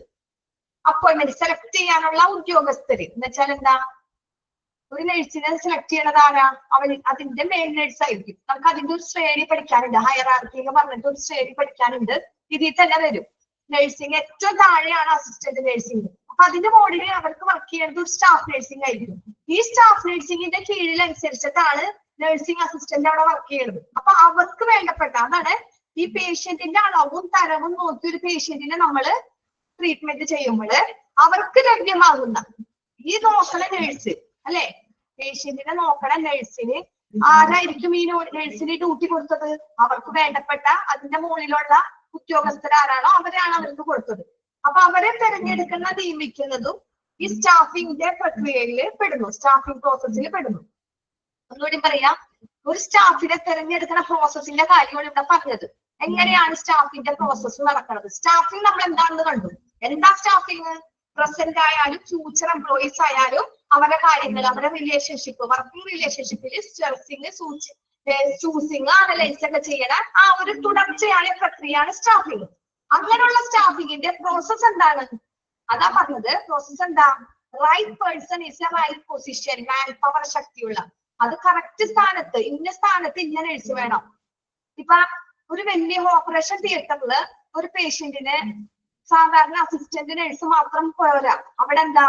അപ്പോയിന്റ്മെന്റ് സെലക്ട് ചെയ്യാനുള്ള ഉദ്യോഗസ്ഥര് എന്ന് വെച്ചാൽ എന്താ? ഒരു നഴ്സിനെ സെലക്ട് ചെയ്യണത് ആരാ? അതിന്റെ മെയിൻ നഴ്സ് ആയിരിക്കും. നമുക്ക് അതിന്റെ ഒരു ശ്രേണി പഠിക്കാനുണ്ട്. ഹയറാർക്കി എന്ന് പറഞ്ഞിട്ട് ഒരു ശ്രേണി പഠിക്കാനുണ്ട്. ഇതിൽ തന്നെ വരും. നഴ്സിംഗ് ഏറ്റവും താഴെയാണ് അസിസ്റ്റന്റ് നഴ്സിംഗ്. അപ്പൊ അതിന്റെ മോഡിൽ അവർക്ക് വർക്ക് ചെയ്യുന്നത് ഒരു സ്റ്റാഫ് നഴ്സിംഗ് ആയിരിക്കും. ഈ സ്റ്റാഫ് നഴ്സിംഗിന്റെ കീഴിൽ അനുസരിച്ചിട്ടാണ് നഴ്സിംഗ് അസിസ്റ്റന്റ് അവിടെ വർക്ക് ചെയ്യുന്നത്. അപ്പൊ അവർക്ക് വേണ്ടപ്പെട്ട അതാണ് ഈ പേഷ്യന്റിന്റെ അളവും തരവും നോക്കി ഒരു പേഷ്യന്റിനെ നമ്മൾ ട്രീറ്റ്മെന്റ് ചെയ്യുമ്പോൾ അവർക്ക് ലഭ്യമാകുന്ന ഈ നോക്കണ നഴ്സ് അല്ലെ? പേഷ്യന്റിനെ നോക്കണ നഴ്സിന് ആരായിരിക്കും ഈ നഴ്സിന് ഡ്യൂട്ടി കൊടുത്തത്? അവർക്ക് വേണ്ടപ്പെട്ട അതിന്റെ മുകളിലുള്ള ഉദ്യോഗസ്ഥരാരാണോ അവരാണ് അവർക്ക് കൊടുത്തത്. അപ്പൊ അവരെ തെരഞ്ഞെടുക്കുന്ന നിയമിക്കുന്നതും ഈ സ്റ്റാഫിംഗിന്റെ പ്രക്രിയയിൽ പെടുന്നു, സ്റ്റാഫിംഗ് പ്രോസസ്സിൽ പെടുന്നു. ഒന്നുകൂടി പറയാം, ഒരു സ്റ്റാഫിനെ തെരഞ്ഞെടുക്കുന്ന പ്രോസസ്സിന്റെ കാര്യമാണ് ഇവിടെ പറഞ്ഞത്. എങ്ങനെയാണ് സ്റ്റാഫിന്റെ പ്രോസസ്സ് നടക്കുന്നത്? സ്റ്റാഫിംഗ് നമ്മൾ എന്താണെന്ന് കണ്ടു. എന്താ സ്റ്റാഫിംഗ്? പ്രസന്റ് ആയാലും ഫ്യൂച്ചർ എംപ്ലോയീസ് ആയാലും അവരുടെ കാര്യങ്ങൾ, അവരുടെ റിലേഷൻഷിപ്പ്, വർക്കിംഗ് റിലേഷൻഷിപ്പിൽ സ്ട്രെസ്സിങ്, ചൂസിങ്, അനലൈസ് ഒക്കെ ചെയ്യണ ആ ഒരു തുടർച്ചയായ പ്രക്രിയയാണ് സ്റ്റാഫിംഗ്. അങ്ങനെയുള്ള സ്റ്റാഫിംഗിന്റെ പ്രോസസ് എന്താണ്? അതാ പറഞ്ഞത്. പ്രോസസ് എന്താ? Right person is a right position, manpower ശക്തിയുള്ള അത് കറക്റ്റ് സ്ഥാനത്ത് ഇന്ന സ്ഥാനത്ത് ഇന്ന നഴ്സ് വേണം. ഇപ്പൊ ഒരു വലിയ ഓപ്പറേഷൻ തിയേറ്ററില് ഒരു പേഷ്യന്റിന് സാധാരണ അസിസ്റ്റന്റ് നഴ്സ് മാത്രം പോരാ. അവിടെ എന്താ?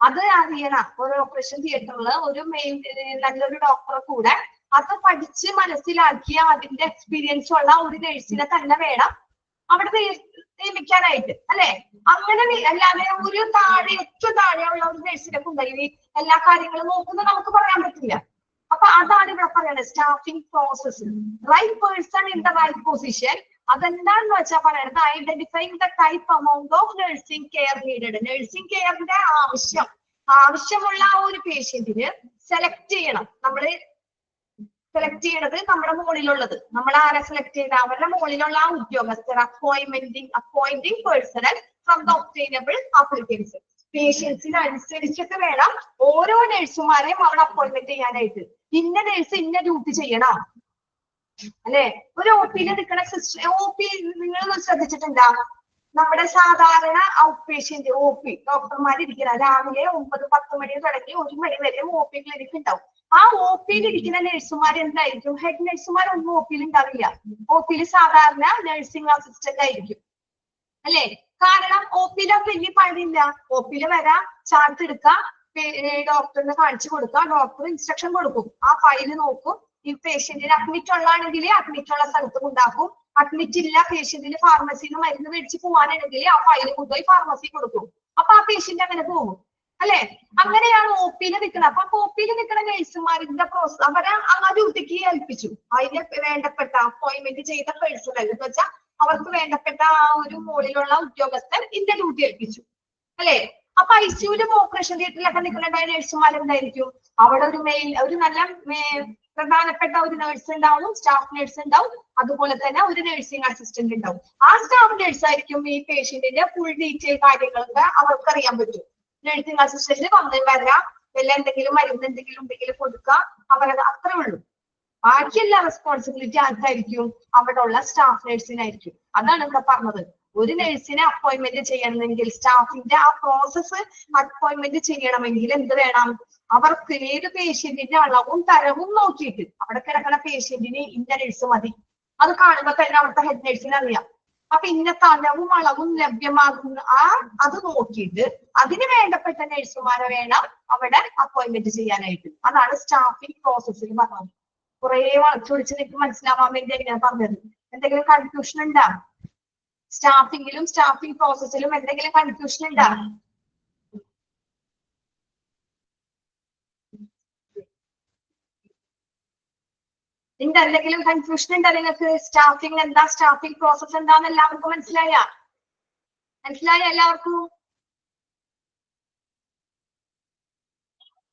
അത് അറിയണം. ഒരു ഓപ്പറേഷൻ തിയേറ്ററിൽ ഒരു മെയിൻ നല്ലൊരു ഡോക്ടറെ കൂടെ അത് പഠിച്ച് മനസ്സിലാക്കിയ അതിന്റെ എക്സ്പീരിയൻസ് ഉള്ള ഒരു നഴ്സിനെ തന്നെ വേണം അവിടെ നിയമിക്കാനായിട്ട് അല്ലെ? അങ്ങനെ അല്ലാതെ ഒരു ഏറ്റവും താഴെയുള്ള ഒരു നഴ്സിനെ കൊണ്ടുപോയി എല്ലാ കാര്യങ്ങളും നോക്കുന്നത് നമുക്ക് പറയാൻ പറ്റില്ല. അപ്പൊ അതാണ് ഇവിടെ പറയുന്നത് staffing process. Right person in the right position. അതെന്താന്ന് വെച്ചാൽ പറയുന്നത് identifying the type amount of nursing care needed. Nursing കെയറിന്റെ ആവശ്യമുള്ള ആ ഒരു പേഷ്യന്റിന് സെലക്ട് ചെയ്യണം. നമ്മള് സെലക്ട് ചെയ്യണത് നമ്മുടെ മുകളിലുള്ളത്. നമ്മൾ ആരെ സെലക്ട് ചെയ്ത അവരുടെ മുകളിലുള്ള ആ ഉദ്യോഗസ്ഥർ. Appointing personnel from the obtainable applicants. പേഷ്യൻസിന് അനുസരിച്ചിട്ട് വേണം ഓരോ നഴ്സുമാരെയും അവിടെ അപ്പോയിന്റ്മെന്റ് ചെയ്യാനായിട്ട്. ഇന്ന നഴ്സ് ഇന്ന ഡ്യൂട്ടി ചെയ്യണം അല്ലെ. ഒരു ഒ പിയിൽ നിൽക്കുന്ന സിസ്റ്റർ ഒ പി നിങ്ങൾ ശ്രദ്ധിച്ചിട്ടുണ്ടോ? നമ്മുടെ സാധാരണ ഔട്ട് പേഷ്യന്റ് ഒ പി ഡോക്ടർമാർ ഇരിക്കുന്ന രാവിലെ 9-10 മണി തുടങ്ങി 1 മണി വരെ ഒ പി ക്ലിനിക് ഉണ്ടാവും. ആ ഒ പിയിൽ ഇരിക്കുന്ന നഴ്സുമാർ എന്തായിരിക്കും? ഹെഡ് നഴ്സുമാരൊന്നും ഒ പിയിൽ ഉണ്ടാവില്ല. ഒ പിയിൽ സാധാരണ നഴ്സിംഗ് അസിസ്റ്റന്റ് ആയിരിക്കും അല്ലെ. കാരണം ഒ പിയിലെ വലിയ പണിയില്ല. ഒ പിയിൽ വരാം, ചാർട്ട് എടുക്കാം, ഡോക്ടറിന് കാണിച്ചു കൊടുക്കാം, ഡോക്ടർ ഇൻസ്ട്രക്ഷൻ കൊടുക്കും, ആ ഫയല് നോക്കും. ഈ പേഷ്യന്റിന് അഡ്മിറ്റ് ഉള്ളതാണെങ്കിൽ അഡ്മിറ്റ് ഉള്ള സ്ഥലത്ത് ഉണ്ടാക്കും. അഡ്മിറ്റ് ഇല്ല, പേഷ്യന്റിന് ഫാർമസിയിൽ നിന്ന് മരുന്ന് മേടിച്ച് പോവാനാണെങ്കിൽ ആ ഫയല് കൊണ്ടുപോയി ഫാർമസി കൊടുക്കും. അപ്പൊ ആ പേഷ്യന്റ് അങ്ങനെ പോകും അല്ലെ. അങ്ങനെയാണ് ഒ പിയിൽ നിൽക്കുന്നത്. അപ്പൊ ഒ പിയിൽ നിൽക്കുന്ന നഴ്സുമാരുടെ പ്രോസസ് അവരെ ആ ഡ്യൂട്ടിക്ക് ഏൽപ്പിച്ചു. അതിന് വേണ്ടപ്പെട്ട അപ്പോയിന്റ്മെന്റ് ചെയ്ത പേഴ്സണൽ എന്ന് വെച്ചാൽ അവർക്ക് വേണ്ടപ്പെട്ട ആ ഒരു മുകളിലുള്ള ഉദ്യോഗസ്ഥർ ഇന്ന ഡ്യൂട്ടി ഏൽപ്പിച്ചു അല്ലെ. അപ്പൊ ഐസിയുലും ഓപ്പറേഷൻ തിയേറ്ററിലൊക്കെ നിൽക്കുന്ന നഴ്സുമാരെന്തായിരിക്കും? അവിടെ ഒരു നല്ല പ്രധാനപ്പെട്ട ഒരു നഴ്സ് ഉണ്ടാവും, സ്റ്റാഫ് നഴ്സ് ഉണ്ടാവും, അതുപോലെ തന്നെ ഒരു നഴ്സിംഗ് അസിസ്റ്റന്റ് ഉണ്ടാവും. ആ സ്റ്റാഫ് നഴ്സ് ആയിരിക്കും ഈ പേഷ്യന്റിന്റെ ഫുൾ ഡീറ്റെയിൽ കാര്യങ്ങളൊക്കെ അവർക്ക് അറിയാൻ പറ്റും. നഴ്സിംഗ് അസിസ്റ്റന്റ് വന്ന് വരാം, എന്തെങ്കിലും മരുന്ന് എന്തെങ്കിലും ഉണ്ടെങ്കിൽ കൊടുക്കുക, അവരത് അത്രേ ഉള്ളൂ. ബാക്കിയെല്ലാ റെസ്പോൺസിബിലിറ്റി ആർക്കായിരിക്കും? അവിടെ ഉള്ള സ്റ്റാഫ് നഴ്സിനായിരിക്കും. അതാണ് ഇവിടെ പറഞ്ഞത്. ഒരു നഴ്സിനെ അപ്പോയിന്റ്മെന്റ് ചെയ്യണമെങ്കിൽ സ്റ്റാഫിന്റെ ആ പ്രോസസ്സ് അപ്പോയിന്റ്മെന്റ് ചെയ്യണമെങ്കിൽ എന്ത് വേണം? അവർക്ക് ഏത് പേഷ്യന്റിന്റെ അളവും തരവും നോക്കിയിട്ട് അവിടെ കിടക്കുന്ന പേഷ്യന്റിന് ഇന്ന നഴ്സ് മതി. അത് കാണുമ്പോ തന്നെ അവിടുത്തെ ഹെഡ് നഴ്സിന് അറിയാം. അപ്പൊ ഇന്ന തലവും അളവും ലഭ്യമാകുന്ന അത് നോക്കിയിട്ട് അതിന് വേണ്ടപ്പെട്ട നഴ്സുമാരെ വേണം അവിടെ അപ്പോയിന്റ്മെന്റ് ചെയ്യാനായിട്ട്. അതാണ് സ്റ്റാഫിംഗ് പ്രോസസ്സിൽ പറഞ്ഞത്. കുറെ വളച്ചൊടിച്ച് നിങ്ങൾക്ക് മനസ്സിലാവാൻ വേണ്ടി ഞാൻ പറഞ്ഞത്. എന്തെങ്കിലും കൺഫ്യൂഷൻ ഉണ്ടാ? സ്റ്റാഫിംഗിലും സ്റ്റാഫിംഗ് പ്രോസസ്സിലും എന്തെങ്കിലും കൺഫ്യൂഷൻ ഉണ്ടാ? എന്തെങ്കിലും കൺഫ്യൂഷൻ ഉണ്ടോ നിങ്ങൾക്ക്? സ്റ്റാഫിംഗ് എന്താ, സ്റ്റാഫിംഗ് പ്രോസസ് എന്താന്ന് എല്ലാവർക്കും മനസ്സിലായ എല്ലാവർക്കും?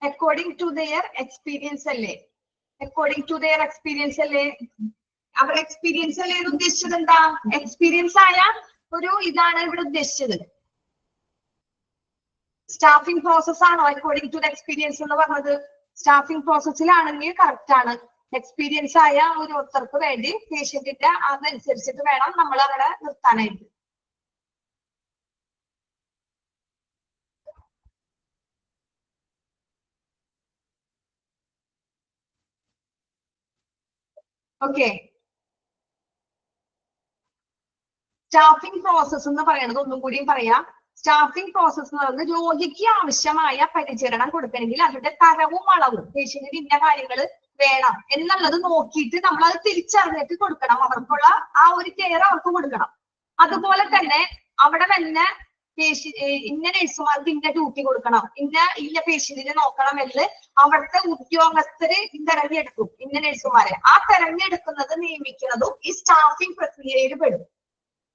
അക്കോർഡിംഗ് ടു ദെയർ എക്സ്പീരിയൻസ് അല്ലേ? അക്കോർഡിംഗ് ടു ദെയർ എക്സ്പീരിയൻസ് അല്ലേ? അവർ എക്സ്പീരിയൻസ് അല്ലേ ഉദ്ദേശിച്ചത്? എന്താ എക്സ്പീരിയൻസ് ആയ ഒരു ഇതാണ് ഇവിടെ ഉദ്ദേശിച്ചത്. സ്റ്റാഫിംഗ് പ്രോസസ് ആണോ അക്കോർഡിംഗ് ടു ദ എക്സ്പീരിയൻസ് എന്ന് പറഞ്ഞത്? സ്റ്റാഫിംഗ് പ്രോസസ്സിലാണെങ്കിൽ കറക്റ്റ് ആണ്. എക്സ്പീരിയൻസ് ആയ ഓരോരുത്തർക്ക് വേണ്ടി പേഷ്യന്റിന്റെ അതനുസരിച്ചിട്ട് വേണം നമ്മൾ അവിടെ നിർത്താനായിട്ട്. ഓക്കെ. സ്റ്റാഫിംഗ് പ്രോസസ് എന്ന് പറയുന്നത് ഒന്നും കൂടിയും പറയാം. സ്റ്റാഫിംഗ് പ്രോസസ് എന്ന് പറയുന്നത് രോഗിക്ക് ആവശ്യമായ പരിചരണം കൊടുക്കണമെങ്കിൽ അതിന്റെ തരവും അളവും പേഷ്യന്റിന് ഇന്ന കാര്യങ്ങൾ വേണം എന്നുള്ളത് നോക്കിയിട്ട് നമ്മൾ അത് തിരിച്ചറിഞ്ഞിട്ട് കൊടുക്കണം. അവർക്കുള്ള ആ ഒരു കെയർ അവർക്ക് കൊടുക്കണം. അതുപോലെ തന്നെ അവിടെ തന്നെ ഇന്ന നഴ്സുമാർക്ക് ഇന്ന ഡ്യൂട്ടി കൊടുക്കണം, ഇന്ന പേഷ്യന്റിനെ നോക്കണം എന്ന് അവിടുത്തെ ഉദ്യോഗസ്ഥര് തെരഞ്ഞെടുക്കും ഇന്ന നഴ്സുമാരെ. ആ തെരഞ്ഞെടുക്കുന്നത് നിയമിക്കുന്നതും ഈ സ്റ്റാഫിംഗ് പ്രക്രിയയിൽ പെടും.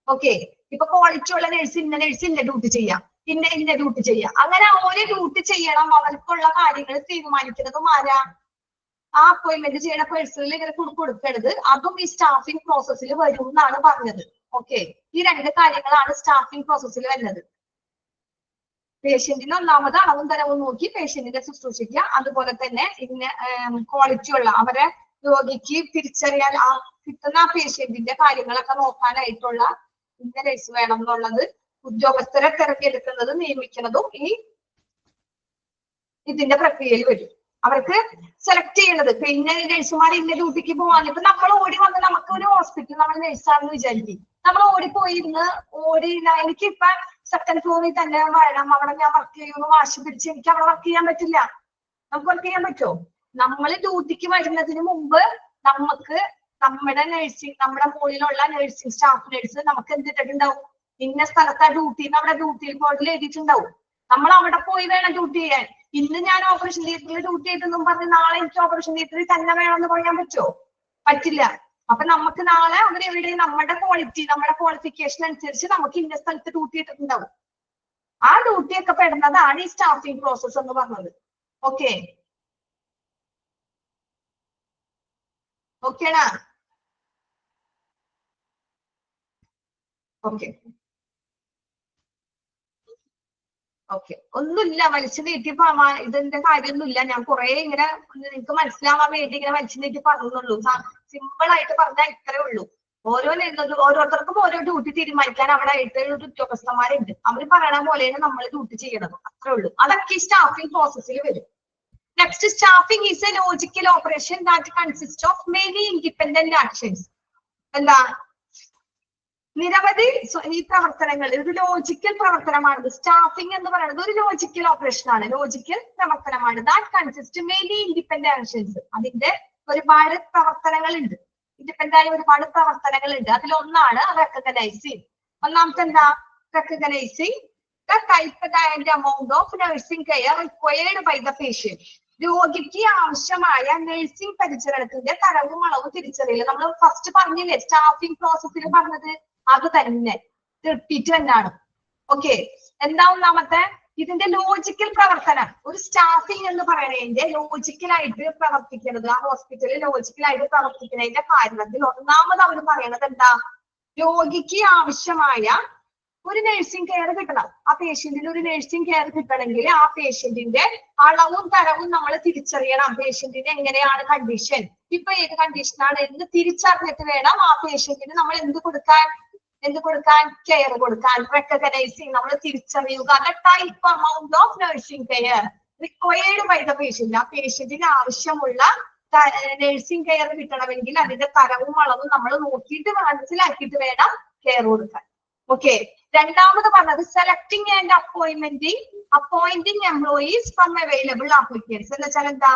ഓക്കെ. ഇപ്പൊ ക്വാളിറ്റി ഉള്ള നഴ്സ് ഇന്ന ഡ്യൂട്ടി ചെയ്യാം, ഇന്ന ഡ്യൂട്ടി ചെയ്യാം. അങ്ങനെ ഓരോ ഡ്യൂട്ടി ചെയ്യണം. അവർക്കുള്ള കാര്യങ്ങൾ തീരുമാനിക്കുന്നതും ആരാ? ആ അപ്പോയിന്റ്മെന്റ് ചെയ്യുന്ന പേഴ്സണിൽ ഇങ്ങനെ കൊടുക്കരുത്. അതും ഈ സ്റ്റാഫിംഗ് പ്രോസസ്സിൽ വരും എന്നാണ് പറഞ്ഞത്. ഓക്കെ. ഈ 2 കാര്യങ്ങളാണ് സ്റ്റാഫിംഗ് പ്രോസസ്സിൽ വരുന്നത്. പേഷ്യന്റിന് ഒന്നാമത് അളവും തരവും നോക്കി പേഷ്യന്റിനെ ശുശ്രൂഷിക്കുക. അതുപോലെ തന്നെ ഇതിന് ക്വാളിറ്റി ഉള്ള അവരെ രോഗിക്ക് തിരിച്ചറിയാൻ കിട്ടുന്ന ആ പേഷ്യന്റിന്റെ കാര്യങ്ങളൊക്കെ നോക്കാനായിട്ടുള്ള ഇന്ന നഴ്സ് വേണം എന്നുള്ളത് ഉദ്യോഗസ്ഥരെ തിരഞ്ഞെടുക്കുന്നത് നിയമിക്കുന്നതും ഈ ഇതിന്റെ പ്രക്രിയയിൽ വരും. അവർക്ക് സെലക്ട് ചെയ്യുന്നത് പിന്നെ നഴ്സുമാർ ഇന്ന ഡ്യൂട്ടിക്ക് പോവാൻ. ഇപ്പൊ നമ്മൾ ഓടി വന്ന് നമുക്ക് ഒരു ഹോസ്പിറ്റൽ നമ്മൾ നഴ്സാണെന്ന് വിചാരിക്കും. നമ്മൾ ഓടിപ്പോയിരുന്ന് എനിക്കിപ്പൊ സെക്കൻഡ് ഫ്ലോറിൽ തന്നെ വരണം, അവിടെ ഞാൻ വർക്ക് ചെയ്യുമെന്ന് വാശി പിടിച്ച് എനിക്ക് അവിടെ വർക്ക് ചെയ്യാൻ പറ്റില്ല. നമുക്ക് വർക്ക് ചെയ്യാൻ പറ്റുമോ? നമ്മൾ ഡ്യൂട്ടിക്ക് വരുന്നതിന് മുമ്പ് നമുക്ക് നമ്മുടെ മുകളിലുള്ള നഴ്സിംഗ് സ്റ്റാഫ് നഴ്സ് നമുക്ക് എന്തിട്ടുണ്ടാവും? ഇന്ന സ്ഥലത്താ ഡ്യൂട്ടി നമ്മുടെ ഡ്യൂട്ടി ബോർഡിൽ എഴുതിയിട്ടുണ്ടാവും. നമ്മൾ അവിടെ പോയി വേണം ഡ്യൂട്ടി ചെയ്യാൻ. ഇന്ന് ഞാൻ ഓപ്പറേഷൻ തിയേറ്ററിൽ ഡ്യൂട്ടി ആയിട്ടൊന്നും പറഞ്ഞ് നാളെ എനിക്ക് ഓപ്പറേഷൻ തിയേറ്ററിൽ തന്നെ വേണമെന്ന് പറയാൻ പറ്റുമോ? പറ്റില്ല. അപ്പൊ നമുക്ക് നാളെ അവരെവിടെ നമ്മുടെ ക്വാളിറ്റി, നമ്മുടെ ക്വാളിഫിക്കേഷൻ അനുസരിച്ച് നമുക്ക് ഇന്ന സ്ഥലത്ത് ഡ്യൂട്ടി ഇട്ടിട്ടുണ്ടാവും. ആ ഡ്യൂട്ടി ഒക്കെ പെടുന്നതാണ് ഈ സ്റ്റാഫിംഗ് പ്രോസസ് എന്ന് പറഞ്ഞത്. ഓക്കെ ഓക്കേണാ? ഓക്കെ ഓക്കെ, ഒന്നുമില്ല വലിച്ചു നീട്ടി ഇതിന്റെ കാര്യമൊന്നുമില്ല. ഞാൻ കുറെ ഇങ്ങനെ നിങ്ങൾക്ക് മനസ്സിലാവാൻ വേണ്ടി ഇങ്ങനെ വലിച്ചു നീട്ടി പറഞ്ഞുള്ളൂ. സിമ്പിൾ ആയിട്ട് പറഞ്ഞാൽ ഇത്രേ ഉള്ളൂ. ഓരോരുത്തർക്കും ഓരോ ഡ്യൂട്ടി തീരുമാനിക്കാൻ അവിടെ ആയിട്ട് ഉദ്യോഗസ്ഥന്മാരുണ്ട്. അവർ പറയണ പോലെയാണ് നമ്മൾ ഡ്യൂട്ടി ചെയ്യണത്. അത്രേ ഉള്ളൂ. അതൊക്കെ സ്റ്റാഫിംഗ് പ്രോസസ്സിൽ വരും. Next, staffing is A logical operation that consist of many independent actions. എന്താ? നിരവധി ഈ പ്രവർത്തനങ്ങൾ ഒരു ലോജിക്കൽ പ്രവർത്തനമാണ്. സ്റ്റാഫിംഗ് എന്ന് പറയുന്നത് ഒരു ലോജിക്കൽ ഓപ്പറേഷൻ ആണ്, ലോജിക്കൽ പ്രവർത്തനമാണ്. That consist many independent actions. അതിന്റെ ഒരുപാട് പ്രവർത്തനങ്ങളുണ്ട്, ഇൻഡിപെൻഡന്റ് ആയ ഒരുപാട് പ്രവർത്തനങ്ങളുണ്ട്. അതിലൊന്നാണ് റെക്കഗ്നൈസിങ്. ഒന്നാമത്തെ എന്താ? Recognising the type and amount of nursing care required by the patient. രോഗിക്ക് ആവശ്യമായ നഴ്സിംഗ് പരിചരണത്തിന്റെ തരവും അളവും തിരിച്ചറിയില്ല. നമ്മൾ ഫസ്റ്റ് പറഞ്ഞില്ലേ സ്റ്റാഫിംഗ് പ്രോസസ്സിൽ പറഞ്ഞത്, അത് തന്നെ റിപ്പീറ്റ് തന്നെയാണ്. ഓക്കെ, എന്താ ഒന്നാമത്തെ? ഇതിന്റെ ലോജിക്കൽ പ്രവർത്തനം. ഒരു സ്റ്റാഫിംഗ് എന്ന് പറയുന്നതിന്റെ ലോജിക്കലായിട്ട് പ്രവർത്തിക്കുന്നത്, ആ ഹോസ്പിറ്റലിൽ ലോജിക്കലായിട്ട് പ്രവർത്തിക്കുന്നതിന്റെ കാരണത്തിൽ ഒന്നാമത് അവർ പറയുന്നത് എന്താ? രോഗിക്ക് ആവശ്യമായ ഒരു നഴ്സിംഗ് കെയർ കിട്ടണം. ആ പേഷ്യന്റിന് ഒരു നഴ്സിംഗ് കെയർ കിട്ടണമെങ്കിൽ ആ പേഷ്യന്റിന്റെ അളവും തരവും നമ്മൾ തിരിച്ചറിയണം. പേഷ്യന്റിന് എങ്ങനെയാണ് കണ്ടീഷൻ, ഇപ്പൊ ഏത് കണ്ടീഷനാണ് എന്ന് തിരിച്ചറിഞ്ഞിട്ട് വേണം ആ പേഷ്യന്റിന് നമ്മൾ എന്ത് കൊടുക്കാൻ, കെയർ കൊടുക്കാൻ. റെക്കഗ്നൈസിങ്, നമ്മൾ തിരിച്ചറിയുക. Type amount of nursing care required by the patient. ആ പേഷ്യന്റിന് ആവശ്യമുള്ള നഴ്സിംഗ് കെയർ കിട്ടണമെങ്കിൽ അതിന്റെ തരവും അളവും നമ്മൾ നോക്കിയിട്ട് മനസ്സിലാക്കിയിട്ട് വേണം കെയർ കൊടുക്കാൻ. ഓക്കെ, രണ്ടാമത് പറഞ്ഞത് selecting and appointing employees from available applicants. എന്ന് വെച്ചാൽ എന്താ?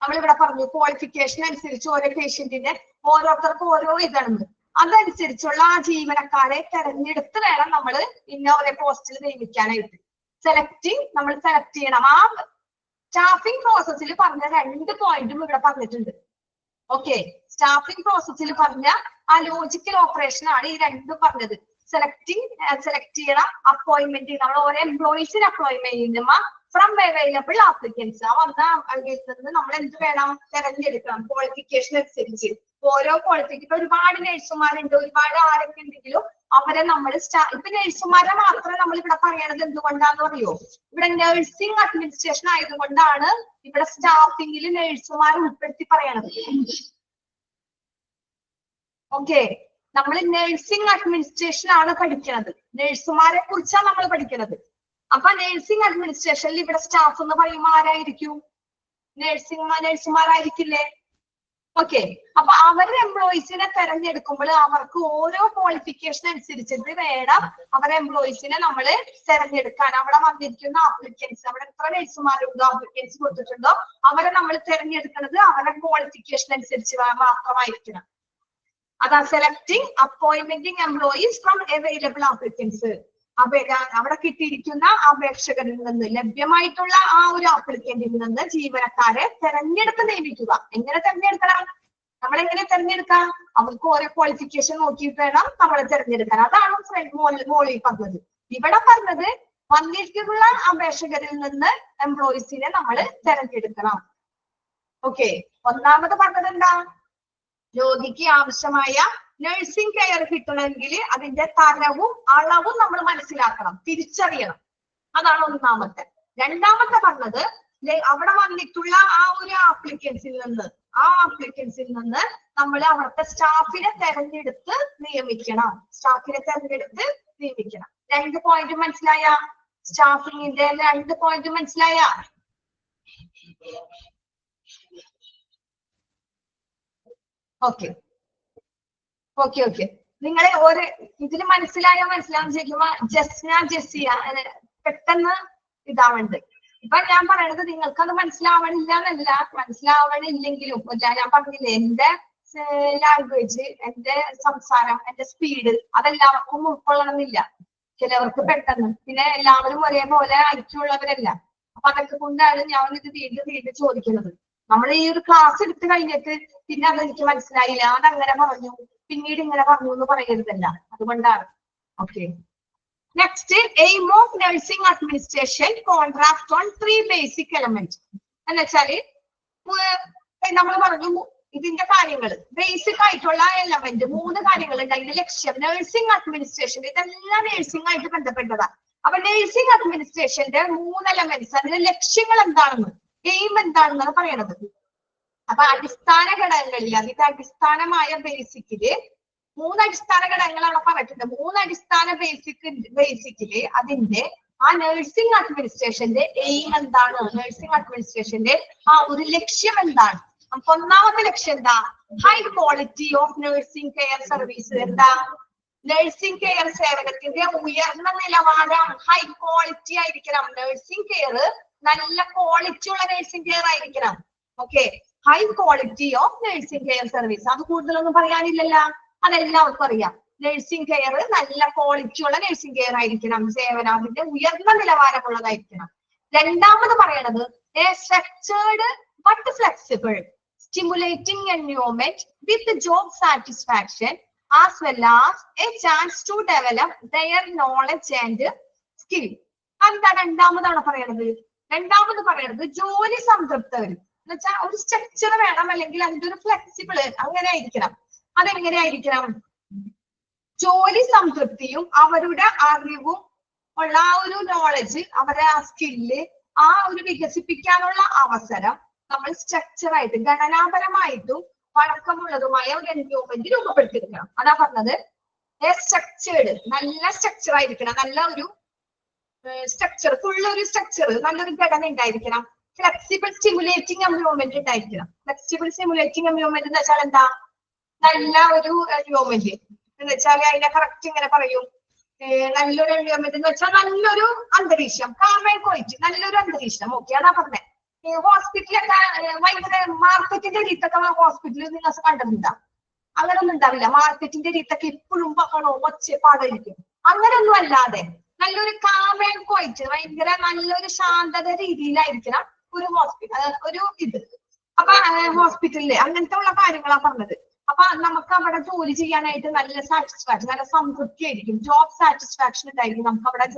നമ്മളിവിടെ പറഞ്ഞു ക്വാളിഫിക്കേഷൻ അനുസരിച്ച് ഓരോ പേഷ്യന്റിന്റെ ഓരോരുത്തർക്കും ഓരോ ഇതാണ്. അതനുസരിച്ചുള്ള ആ ജീവനക്കാരെ തെരഞ്ഞെടുത്ത് വേണം നമ്മൾ ഇന്ന ഒരേ പോസ്റ്റിൽ നിയമിക്കാനായിട്ട്. സെലക്ടിങ്, നമ്മൾ സെലക്ട് ചെയ്യണം. ആ സ്റ്റാഫിംഗ് പ്രോസസ്സിൽ പറഞ്ഞ 2 പോയിന്റും ഇവിടെ പറഞ്ഞിട്ടുണ്ട്. ഓക്കെ, സ്റ്റാഫിംഗ് പ്രോസസ്സിൽ പറഞ്ഞ ആ ലോജിക്കൽ ഓപ്പറേഷൻ ആണ് ഈ 2 പറഞ്ഞത്. സെലക്ട് ചെയ്യണം, അപ്പോയിന്റ്മെന്റ്, നമ്മൾ ഓരോ എംപ്ലോയീസിന് അപ്പോയിന്റ്മെന്റ് ചെയ്യുന്ന ഫ്രം അവൈലബിൾ ആപ്ലിക്കൻസ്. ആ വന്ന നിന്ന് നമ്മൾ എന്ത് വേണം? തെരഞ്ഞെടുക്കണം ക്വാളിഫിക്കേഷൻ അനുസരിച്ച്. ഓരോ ക്വാളിഫിക്കേഷൻ ഒരുപാട് നഴ്സുമാരുണ്ട്, ഒരുപാട് ആരൊക്കെ ഉണ്ടെങ്കിലും അവരെ നമ്മൾ ഇപ്പൊ നഴ്സുമാരെ മാത്രമേ നമ്മൾ ഇവിടെ പറയണത് എന്തുകൊണ്ടാന്ന് പറയോ? ഇവിടെ നഴ്സിംഗ് അഡ്മിനിസ്ട്രേഷൻ ആയതുകൊണ്ടാണ് ഇവിടെ സ്റ്റാഫിംഗിൽ നഴ്സുമാരെ ഉൾപ്പെടുത്തി പറയണത്. ഓക്കെ, നമ്മൾ നഴ്സിംഗ് അഡ്മിനിസ്ട്രേഷൻ ആണ് പഠിക്കുന്നത്, നഴ്സുമാരെ കുറിച്ചാണ് നമ്മൾ പഠിക്കുന്നത്. അപ്പൊ നഴ്സിംഗ് അഡ്മിനിസ്ട്രേഷനിൽ ഇവിടെ സ്റ്റാഫ് എന്ന് പറയുമ്പോൾ ആരായിരിക്കും? നഴ്സുമാരായിരിക്കില്ലേ? ഓക്കെ, അപ്പൊ അവരുടെ എംപ്ലോയീസിനെ തെരഞ്ഞെടുക്കുമ്പോൾ അവർക്ക് ഓരോ ക്വാളിഫിക്കേഷൻ അനുസരിച്ചിട്ട് വേണം അവരുടെ എംപ്ലോയീസിനെ നമ്മൾ തെരഞ്ഞെടുക്കാൻ. അവിടെ വന്നിരിക്കുന്ന ആപ്ലിക്കൻസ്, അവിടെ എത്ര നഴ്സുമാരുണ്ടോ ആപ്ലിക്കൻസ് കൊടുത്തിട്ടുണ്ടോ അവരെ നമ്മൾ തെരഞ്ഞെടുക്കുന്നത് അവരുടെ ക്വാളിഫിക്കേഷൻ അനുസരിച്ച് മാത്രമായിരിക്കണം. അതാ selecting appointing employees from available applicants. അവിടെ കിട്ടിയിരിക്കുന്ന അപേക്ഷകരിൽ നിന്ന് ലഭ്യമായിട്ടുള്ള ആ ഒരു ആപ്ലിക്കന്റിൽ നിന്ന് ജീവനക്കാരെ തെരഞ്ഞെടുത്ത് നിയമിക്കുക. എങ്ങനെ തെരഞ്ഞെടുക്കണം? നമ്മളെങ്ങനെ തെരഞ്ഞെടുക്കാം? അവർക്ക് ഓരോ ക്വാളിഫിക്കേഷൻ നോക്കിയിട്ട് വേണം നമ്മളെ തെരഞ്ഞെടുക്കാൻ. അതാണ് മോളിൽ പറഞ്ഞത്. ഇവിടെ പറഞ്ഞത് വന്നിരിക്കുന്ന അപേക്ഷകരിൽ നിന്ന് എംപ്ലോയീസിനെ നമ്മൾ തെരഞ്ഞെടുക്കണം. ഓക്കെ, ഒന്നാമത് പറഞ്ഞത് എന്താ? രോഗിക്ക് ആവശ്യമായ നഴ്സിംഗ് കെയർ കിട്ടണമെങ്കിൽ അതിന്റെ തരവും അളവും നമ്മൾ മനസ്സിലാക്കണം, തിരിച്ചറിയണം. അതാണ് ഒന്നാമത്തെ. രണ്ടാമത്തെ പറഞ്ഞത് അവിടെ വന്നിട്ടുള്ള ആ ഒരു ആപ്ലിക്കൻസിൽ നിന്ന് നമ്മൾ അവിടുത്തെ സ്റ്റാഫിനെ തെരഞ്ഞെടുത്ത് നിയമിക്കണം. 2 പോയിന്റ് മനസ്സിലായ? സ്റ്റാഫിങ്ങിന്റെ 2 പോയിന്റ് മനസ്സിലായ? ഓക്കെ, നിങ്ങളെ ഒരു ഇതിന് മനസ്സിലാവും ചോദിക്കുമ്പോ ജെസ്സിയ പെട്ടെന്ന് ഇതാവുന്നുണ്ട്. ഇപ്പൊ ഞാൻ പറയണത് നിങ്ങൾക്കത് മനസ്സിലാവണില്ല എന്നല്ല, മനസ്സിലാവണില്ലെങ്കിലും ഞാൻ പറഞ്ഞില്ലേ എന്റെ ലാംഗ്വേജ്, എന്റെ സംസാരം, എന്റെ സ്പീഡ് അതെല്ലാവർക്കും ഉൾക്കൊള്ളണമെന്നില്ല. ചിലവർക്ക് പെട്ടെന്ന്, പിന്നെ എല്ലാവരും ഒരേപോലെ ഐക്യമുള്ളവരല്ല. അപ്പൊ അതൊക്കെ കൊണ്ടാണ് ഞാൻ ഇത് വീണ്ടും വീണ്ടും ചോദിക്കുന്നത്. നമ്മൾ ഈ ഒരു ക്ലാസ് എടുത്തു കഴിഞ്ഞിട്ട് പിന്നെ അതെനിക്ക് മനസ്സിലായില്ല, അതങ്ങനെ പറഞ്ഞു, പിന്നീട് ഇങ്ങനെ പറഞ്ഞു എന്ന് പറയരുതല്ല, അതുകൊണ്ടാണ്. Okay, next, aim of nursing administration contract on 3 basic element. എന്ന് വെച്ചാല് നമ്മൾ പറഞ്ഞു ഇതിന്റെ കാര്യങ്ങൾ, ബേസിക് ആയിട്ടുള്ള എലമെന്റ് 3 കാര്യങ്ങൾ ഉണ്ട്. അതിന്റെ ലക്ഷ്യം, നഴ്സിംഗ് അഡ്മിനിസ്ട്രേഷൻ, ഇതെല്ലാം നഴ്സിംഗ് ആയിട്ട് ബന്ധപ്പെട്ടതാ. അപ്പൊ നഴ്സിംഗ് അഡ്മിനിസ്ട്രേഷന്റെ 3 എലമെന്റ്സ്, അതിന്റെ ലക്ഷ്യങ്ങൾ എന്താണെന്ന്, എയിം എന്താണെന്നാണ് പറയണത്. അപ്പൊ അടിസ്ഥാന ഘടകങ്ങളിൽ, അതിന്റെ അടിസ്ഥാനമായ ബേസിക്കില് 3 അടിസ്ഥാന ഘടകങ്ങൾ അവിടെ പറഞ്ഞിട്ടുണ്ട്. 3 അടിസ്ഥാന ബേസിക്കില് അതിന്റെ ആ നഴ്സിംഗ് അഡ്മിനിസ്ട്രേഷന്റെ എയിം എന്താണ്, നഴ്സിംഗ് അഡ്മിനിസ്ട്രേഷന്റെ ആ ഒരു ലക്ഷ്യം എന്താണ്. നമുക്ക് ഒന്നാമത്തെ ലക്ഷ്യം എന്താ, high quality of nursing care service. എന്താ, നഴ്സിംഗ് കെയർ സേവനത്തിന്റെ ഉയർന്ന നിലവാരം, ഹൈ ക്വാളിറ്റി ആയിരിക്കണം. നഴ്സിംഗ് കെയർ നല്ല ക്വാളിറ്റി ഉള്ള നഴ്സിംഗ് കെയർ ആയിരിക്കണം. Okay, high quality of nursing care service. അത് കൂടുതലൊന്നും പറയാനില്ലല്ലോ, അതെല്ലാവർക്കും അറിയാം. നഴ്സിംഗ് കെയർ നല്ല ക്വാളിറ്റി ഉള്ള നഴ്സിംഗ് കെയർ ആയിരിക്കണം, സേവനം അതിന്റെ ഉയർന്ന നിലവാരമുള്ളതായിരിക്കണം. രണ്ടാമത് പറയണത്, A structured but flexible stimulating environment with job satisfaction as well as a chance to develop their knowledge and skill. എന്താ രണ്ടാമതാണ് പറയണത്? രണ്ടാമത് പറയണത് ജോലി സംതൃപ്തർ എന്ന് വെച്ചാൽ ഒരു സ്ട്രക്ചർ വേണം, അല്ലെങ്കിൽ അതിന്റെ ഒരു ഫ്ലെക്സിബിൾ അങ്ങനെ ആയിരിക്കണം. അതെങ്ങനെ ആയിരിക്കണം? ജോലി സംതൃപ്തിയും അവരുടെ അറിവും ഉള്ള ആ ഒരു നോളജ്, അവരുടെ ആ സ്കില്ല്, ആ ഒരു വികസിപ്പിക്കാനുള്ള അവസരം നമ്മൾ സ്ട്രക്ചർ ആയിട്ട് ഘടനാപരമായിട്ടും പഴക്കമുള്ളതുമായ ഒരു എൻവയോൺമെന്റ് രൂപപ്പെടുത്തിയിരിക്കണം. അതാ പറഞ്ഞത്, സ്ട്രക്ചേർഡ്, നല്ല സ്ട്രക്ചർ ആയിരിക്കണം, നല്ല ഒരു സ്ട്രക്ചർ, ഫുള്ളൊരു സ്ട്രക്ചർ, നല്ലൊരു ഘടന ഉണ്ടായിരിക്കണം. ഫ്ലെക്സിബിൾ സ്റ്റിമുലേറ്റിംഗ് എൻവയോൺമെന്റ് ഉണ്ടായിരിക്കണം. ഫ്ലെക്സിബിൾ സ്റ്റിമുലേറ്റിംഗ് എൻവയോൺമെന്റ് എന്ന് വെച്ചാൽ എന്താ, നല്ല ഒരു എൻവയോൺമെന്റ് എന്ന് വെച്ചാൽ അതിനെ കറക്റ്റ് ഇങ്ങനെ പറയും, നല്ലൊരു എൻവയോൺമെന്റ് എന്ന് വെച്ചാൽ നല്ലൊരു അന്തരീക്ഷം, കാമേ ക്വാളിറ്റി, നല്ലൊരു അന്തരീക്ഷം. ഓക്കെ, അതാ പറഞ്ഞത്. ഹോസ്പിറ്റലൊക്കെ ഭയങ്കര മാർക്കറ്റിന്റെ രീതിയൊക്കെ ഹോസ്പിറ്റലിൽ നിങ്ങൾ കണ്ടിട്ടുണ്ടാ? അങ്ങനൊന്നും ഉണ്ടാവില്ല. മാർക്കറ്റിന്റെ രീതിയൊക്കെ എപ്പോഴും ബഹളോ ഒച്ചപ്പാടായിരിക്കും. അങ്ങനൊന്നും അല്ലാതെ നല്ലൊരു കാമേ ക്വാളിറ്റി, ഭയങ്കര നല്ലൊരു ശാന്തത രീതിയിലായിരിക്കണം ഒരു ഹോസ്പിറ്റൽ, ഒരു ഇത്. അപ്പൊ ഹോസ്പിറ്റലില് അങ്ങനത്തെ ഉള്ള കാര്യങ്ങളാ പറഞ്ഞത്. അപ്പൊ നമുക്ക് അവിടെ ജോലി ചെയ്യാനായിട്ട് നല്ല സാറ്റിസ്ഫാക്ഷൻ, നല്ല സംതൃപ്തി ആയിരിക്കും, ജോബ് സാറ്റിസ്ഫാക്ഷൻ ഉണ്ടായിരിക്കും നമുക്ക് അവിടെ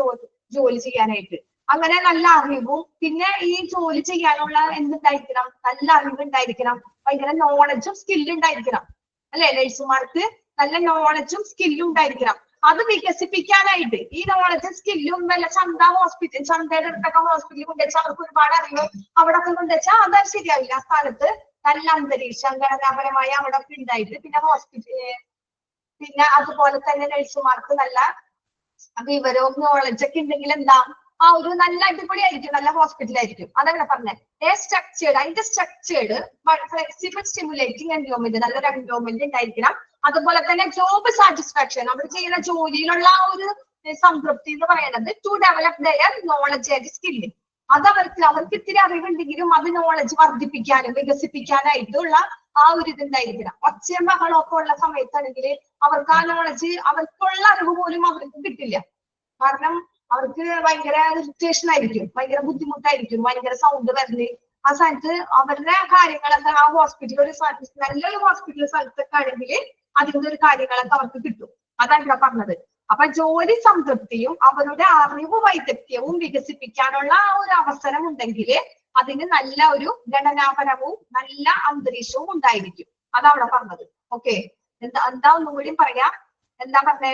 ജോലി ചെയ്യാനായിട്ട്. അങ്ങനെ നല്ല അറിവും, പിന്നെ ഈ ജോലി ചെയ്യാനുള്ള എന്തുണ്ടായിരിക്കണം, നല്ല അറിവ് ഉണ്ടായിരിക്കണം, ഭയങ്കര നോളജും സ്കില്ലും ഉണ്ടായിരിക്കണം. അല്ലെ, നഴ്സുമാർക്ക് നല്ല നോളജും സ്കില്ലും ഉണ്ടായിരിക്കണം. അത് വികസിപ്പിക്കാനായിട്ട് ഈ നോളജും സ്കില്ലും വല്ല ഹോസ്പിറ്റൽ, ചന്തയുടെ അടുത്തൊക്കെ ഹോസ്പിറ്റലിൽ കൊണ്ടുവച്ചാൽ അവർക്ക് ഒരുപാട് അറിവ് അവിടെ ഒക്കെ കൊണ്ടുവച്ചാൽ അത് ശരിയാവില്ല. ആ സ്ഥാനത്ത് നല്ല അന്തരീക്ഷം ഘടനാപരമായി അവിടെ ഒക്കെ ഉണ്ടായിട്ട്, പിന്നെ അതുപോലെ തന്നെ നഴ്സുമാർക്ക് നല്ല വിവരവും നോളജൊക്കെ ഉണ്ടെങ്കിൽ എന്താ, ആ ഒരു നല്ല അടിപൊളിയായിരിക്കും, നല്ല ഹോസ്പിറ്റലായിരിക്കും. അതങ്ങനെ പറഞ്ഞത്. സ്ട്രക്ചേർഡ്, അതിന്റെ സ്ട്രക്ചേർഡ് ഫ്ലെക്സിബിൾ സ്റ്റിമുലേറ്റിംഗ് എൻവയോൺമെന്റ്, നല്ലൊരു എൻവയോൺമെന്റ് ഉണ്ടായിരിക്കണം. അതുപോലെ തന്നെ ജോബ് സാറ്റിസ്ഫാക്ഷൻ, അവർ ചെയ്യുന്ന ജോലിയിലുള്ള ആ ഒരു സംതൃപ്തി എന്ന് പറയുന്നത്, to develop their knowledge and skill. അത് അവർക്ക് ഇത്തിരി അറിവുണ്ടെങ്കിലും അത് നോളജ് വർദ്ധിപ്പിക്കാനും വികസിപ്പിക്കാനായിട്ടുള്ള ആ ഒരു ഇതുണ്ടായിരിക്കണം. ഒച്ചയും ബഹളമൊക്കെ ഉള്ള സമയത്താണെങ്കിൽ അവർക്ക് ആ നോളജ്, അവർക്കുള്ള അറിവ് പോലും അവർക്ക് കിട്ടില്ല. കാരണം അവർക്ക് ഭയങ്കര ഇറിറ്റേഷൻ ആയിരിക്കും, ഭയങ്കര ബുദ്ധിമുട്ടായിരിക്കും, ഭയങ്കര സൗണ്ട് വരല്. ആ സ്ഥലത്ത് അവരുടെ കാര്യങ്ങളൊക്കെ ആ ഹോസ്പിറ്റൽ, ഒരു നല്ലൊരു ഹോസ്പിറ്റൽ സ്ഥലത്തൊക്കെ ആണെങ്കിൽ അതിന്റെ ഒരു കാര്യങ്ങളൊക്കെ അവർക്ക് കിട്ടും. അതാണ് ഇവിടെ പറഞ്ഞത്. അപ്പൊ ജോലി സംതൃപ്തിയും അവരുടെ അറിവ് വൈദഗ്ധ്യവും വികസിപ്പിക്കാനുള്ള ആ ഒരു അവസരം ഉണ്ടെങ്കിൽ അതിന് നല്ല ഒരു ഘടനാപരവും നല്ല അന്തരീക്ഷവും ഉണ്ടായിരിക്കും. അതവിടെ പറഞ്ഞത്. ഓക്കെ, എന്താ ഒന്നും കൂടി പറയാം. എന്താ പറഞ്ഞേ,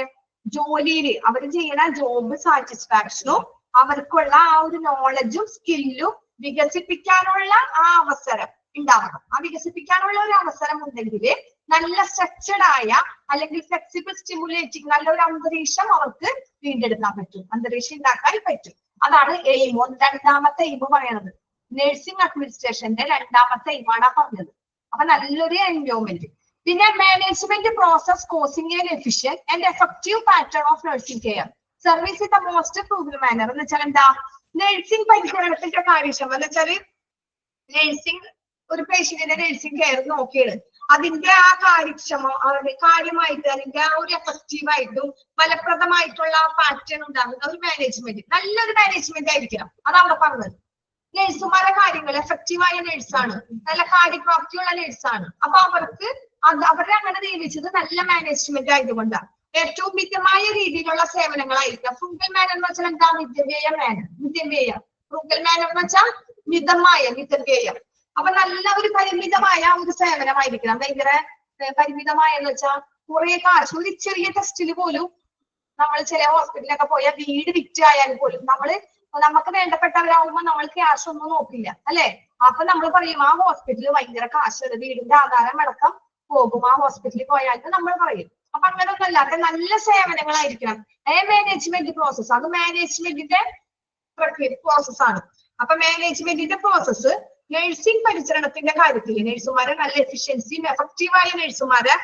ജോലിയില് അവർ ചെയ്യുന്ന ജോബ് സാറ്റിസ്ഫാക്ഷനും അവർക്കുള്ള ആ ഒരു നോളജും സ്കില്ലും വികസിപ്പിക്കാനുള്ള ആ അവസരം ഉണ്ടാവണം. ആ വികസിപ്പിക്കാനുള്ള ഒരു അവസരം ഉണ്ടെങ്കിൽ നല്ല സ്ട്രക്ചർഡ് ആയ, അല്ലെങ്കിൽ ഫ്ലെക്സിബിൾ സ്റ്റിമുലേറ്റിംഗ് നല്ലൊരു അന്തരീക്ഷം അവർക്ക് വീണ്ടെടുക്കാൻ പറ്റും, അന്തരീക്ഷം ഉണ്ടാക്കാൻ പറ്റും. അതാണ് എയിം. രണ്ടാമത്തെ എയിം പറയണത്, നഴ്സിംഗ് അഡ്മിനിസ്ട്രേഷന്റെ രണ്ടാമത്തെ എയിമാണ് പറഞ്ഞത്. അപ്പൊ നല്ലൊരു എൻവയോൺമെന്റ്. പിന്നെ management process causing and efficient and effective pattern of nursing care service in the most proved manner. എന്ന് വെച്ചാൽ എന്താ, നഴ്സിംഗ് പരിചരണത്തിന്റെ കാര്യക്ഷമത എന്ന് വെച്ചാല് നഴ്സിംഗ്, ഒരു പേഷ്യന്റിന്റെ നഴ്സിംഗ് കെയർ നോക്കിയാണ് അതിന്റെ ആ കാര്യമായിട്ട്, അതിന്റെ ആ ഒരു എഫക്റ്റീവായിട്ടും ഫലപ്രദമായിട്ടുള്ള പാറ്റേൺ ഉണ്ടാകുന്ന ഒരു മാനേജ്മെന്റ്, നല്ലൊരു മാനേജ്മെന്റ് ആയിരിക്കണം. അതവിടെ പറഞ്ഞത്. നഴ്സുമാരുടെ കാര്യങ്ങൾ എഫക്റ്റീവായ നഴ്സാണ്, നല്ല കാര്യപ്രാപ്തിയുള്ള നഴ്സാണ്. അപ്പൊ അവർക്ക് അവരെ അങ്ങനെ നിയമിച്ചത് നല്ല മാനേജ്മെന്റ് ആയതുകൊണ്ടാണ്. ഏറ്റവും മിതമായ രീതിയിലുള്ള സേവനങ്ങളായിരിക്കാം. ഫ്രൂഗൽ മാനർ എന്ന് വെച്ചാൽ എന്താ? മിതവ്യയം. ഫ്രൂഗൽ മാനർ എന്ന് വെച്ചാൽ മിതവ്യയം. അപ്പൊ നല്ല ഒരു പരിമിതമായ ഒരു സേവനമായിരിക്കണം. ഭയങ്കര പരിമിതമായ എന്ന് വെച്ചാൽ കുറെ കാശ്, ഒരു ചെറിയ ടെസ്റ്റിൽ പോലും നമ്മൾ ചില ഹോസ്പിറ്റലിലൊക്കെ പോയാൽ വീട് വിറ്റ് ആയാൽ പോലും നമുക്ക് വേണ്ടപ്പെട്ടവരാകുമ്പോൾ നമ്മൾ ക്യാഷ് ഒന്നും നോക്കില്ല അല്ലെ. അപ്പൊ നമ്മൾ പറയും ആ ഹോസ്പിറ്റലിൽ ഭയങ്കര കാശ്, വീടിന്റെ ആധാരം അടക്കം പോകും ആ ഹോസ്പിറ്റലിൽ പോയാൽ നമ്മൾ പറയും. അപ്പൊ അങ്ങനെ ഒന്നും അല്ലാതെ നല്ല സേവനങ്ങളായിരിക്കണം. മാനേജ്മെന്റ് പ്രോസസ്, അത് മാനേജ്മെന്റിന്റെ പ്രോസസ്സാണ്. അപ്പൊ മാനേജ്മെന്റിന്റെ പ്രോസസ്സ് നഴ്സിംഗ് പരിചരണത്തിന്റെ കാര്യത്തിൽ നഴ്സുമാരെ നല്ല എഫിഷ്യൻസിയും എഫക്റ്റീവായ നഴ്സുമാരെ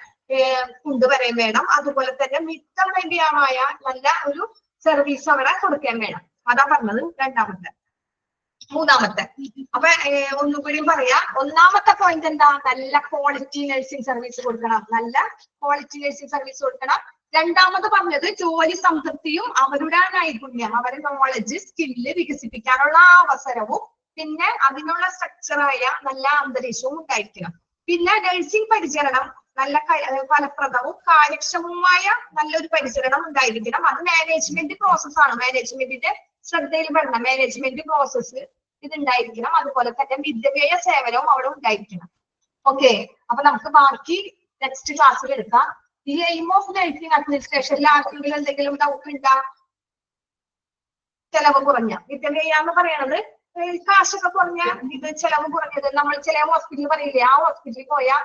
കൊണ്ടുവരാൻ വേണം. അതുപോലെ തന്നെ മിതവ്യയമായ നല്ല ഒരു സർവീസ് അവരെ കൊടുക്കാൻ വേണം. അതാ പറഞ്ഞത് മൂന്നാമത്തെ. അപ്പൊ ഒന്നുകൂടി പറയാ. ഒന്നാമത്തെ പോയിന്റ് എന്താ? നല്ല ക്വാളിറ്റി നഴ്സിംഗ് സർവീസ് കൊടുക്കണം. രണ്ടാമത് പറഞ്ഞത് ജോലി സംതൃപ്തിയും അവരുടെ നൈപുണ്യം, അവരുടെ നോളജ്, സ്കില്ല് വികസിപ്പിക്കാനുള്ള അവസരവും പിന്നെ അതിനുള്ള സ്ട്രക്ചറായ നല്ല അന്തരീക്ഷവും ഉണ്ടായിരിക്കണം. പിന്നെ നഴ്സിംഗ് പരിചരണം നല്ല ഫലപ്രദവും കാര്യക്ഷമവുമായ നല്ലൊരു പരിചരണം ഉണ്ടായിരിക്കണം. അത് മാനേജ്മെന്റ് പ്രോസസ്സാണ്. മാനേജ്മെന്റിന്റെ ശ്രദ്ധയിൽ പെടണം. Management process ഇതുണ്ടായിരിക്കണം. അതുപോലെ തന്നെ മിതവ്യയ സേവനവും അവിടെ ഉണ്ടായിരിക്കണം. ഓക്കെ, അപ്പൊ നമുക്ക് ബാക്കി നെക്സ്റ്റ് ക്ലാസ്സിൽ എടുക്കാം. ഈ എയിം ഓഫ് നഴ്സിംഗ് അഡ്മിനിസ്ട്രേഷനിൽ ആർക്കെങ്കിലും എന്തെങ്കിലും ഡൗട്ട് ഉണ്ടാ? ചെലവ് കുറഞ്ഞ മിതവ്യയ എന്ന് പറയണത് കാശൊക്കെ കുറഞ്ഞ ഇത് ചെലവ് കുറഞ്ഞത്. നമ്മൾ ചില ഹോസ്പിറ്റലിൽ പറയില്ലേ, ആ ഹോസ്പിറ്റലിൽ പോയാൽ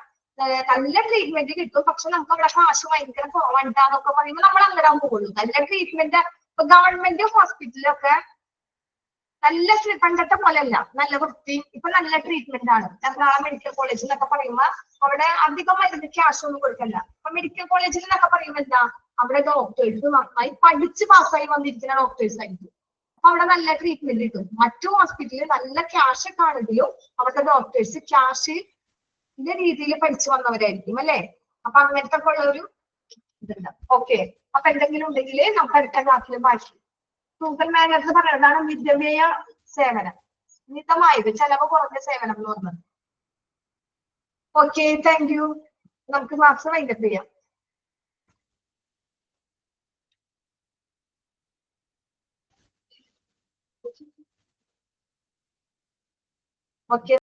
നല്ല ട്രീറ്റ്മെന്റ് കിട്ടും, പക്ഷെ നമുക്ക് അവിടെ കാശ് ഭയങ്കര കുറവുണ്ടാന്നൊക്കെ പറയുമ്പോൾ നമ്മൾ അങ്ങനെ പോകുള്ളൂ. നല്ല ട്രീറ്റ്മെന്റ് ഇപ്പൊ ഗവൺമെന്റ് ഹോസ്പിറ്റലിലൊക്കെ നല്ല പണ്ടത്തെ പോലെയല്ല, നല്ല വൃത്തി, ഇപ്പൊ നല്ല ട്രീറ്റ്മെന്റ് ആണ്. എറണാകുളം മെഡിക്കൽ കോളേജിൽ എന്നൊക്കെ പറയുമ്പോ അവിടെ അധികം മരുന്ന് ക്യാഷ് ഒന്നും കൊടുക്കണ്ട. ഇപ്പൊ മെഡിക്കൽ കോളേജിൽ എന്നൊക്കെ പറയുമ്പോ എന്താ, അവിടെ ഡോക്ടേഴ്സ് നന്നായി പഠിച്ച് പാസ്സായി വന്നിരിക്കുന്ന ഡോക്ടേഴ്സ് ആയിരിക്കും. അപ്പൊ അവിടെ നല്ല ട്രീറ്റ്മെന്റ് കിട്ടും. മറ്റു ഹോസ്പിറ്റലിൽ നല്ല ക്യാഷ് ഒക്കെ ആണെങ്കിലും അവിടുത്തെ ഡോക്ടേഴ്സ് ക്യാഷ് രീതിയിൽ പഠിച്ചു വന്നവരായിരിക്കും അല്ലെ. അപ്പൊ അങ്ങനത്തെ ഒക്കെ ഉള്ള ഒരു ഇതുണ്ട്. ഓക്കെ, അപ്പൊ എന്തെങ്കിലും ഉണ്ടെങ്കിൽ നമുക്ക് അടുത്ത ക്ലാസ്സിൽ ഭാഷ. ഫ്രൂഗൽ മാനേഴ്സ് പറയുന്നതാണ് മിതവ്യയ സേവനം, മിതമായത് ചെലവ് കുറഞ്ഞ സേവനം എന്ന് പറഞ്ഞത്. Okay, thank you. നമുക്ക് ക്ലാസ് വൈൻഡപ്പ് ചെയ്യാം. ഓക്കെ.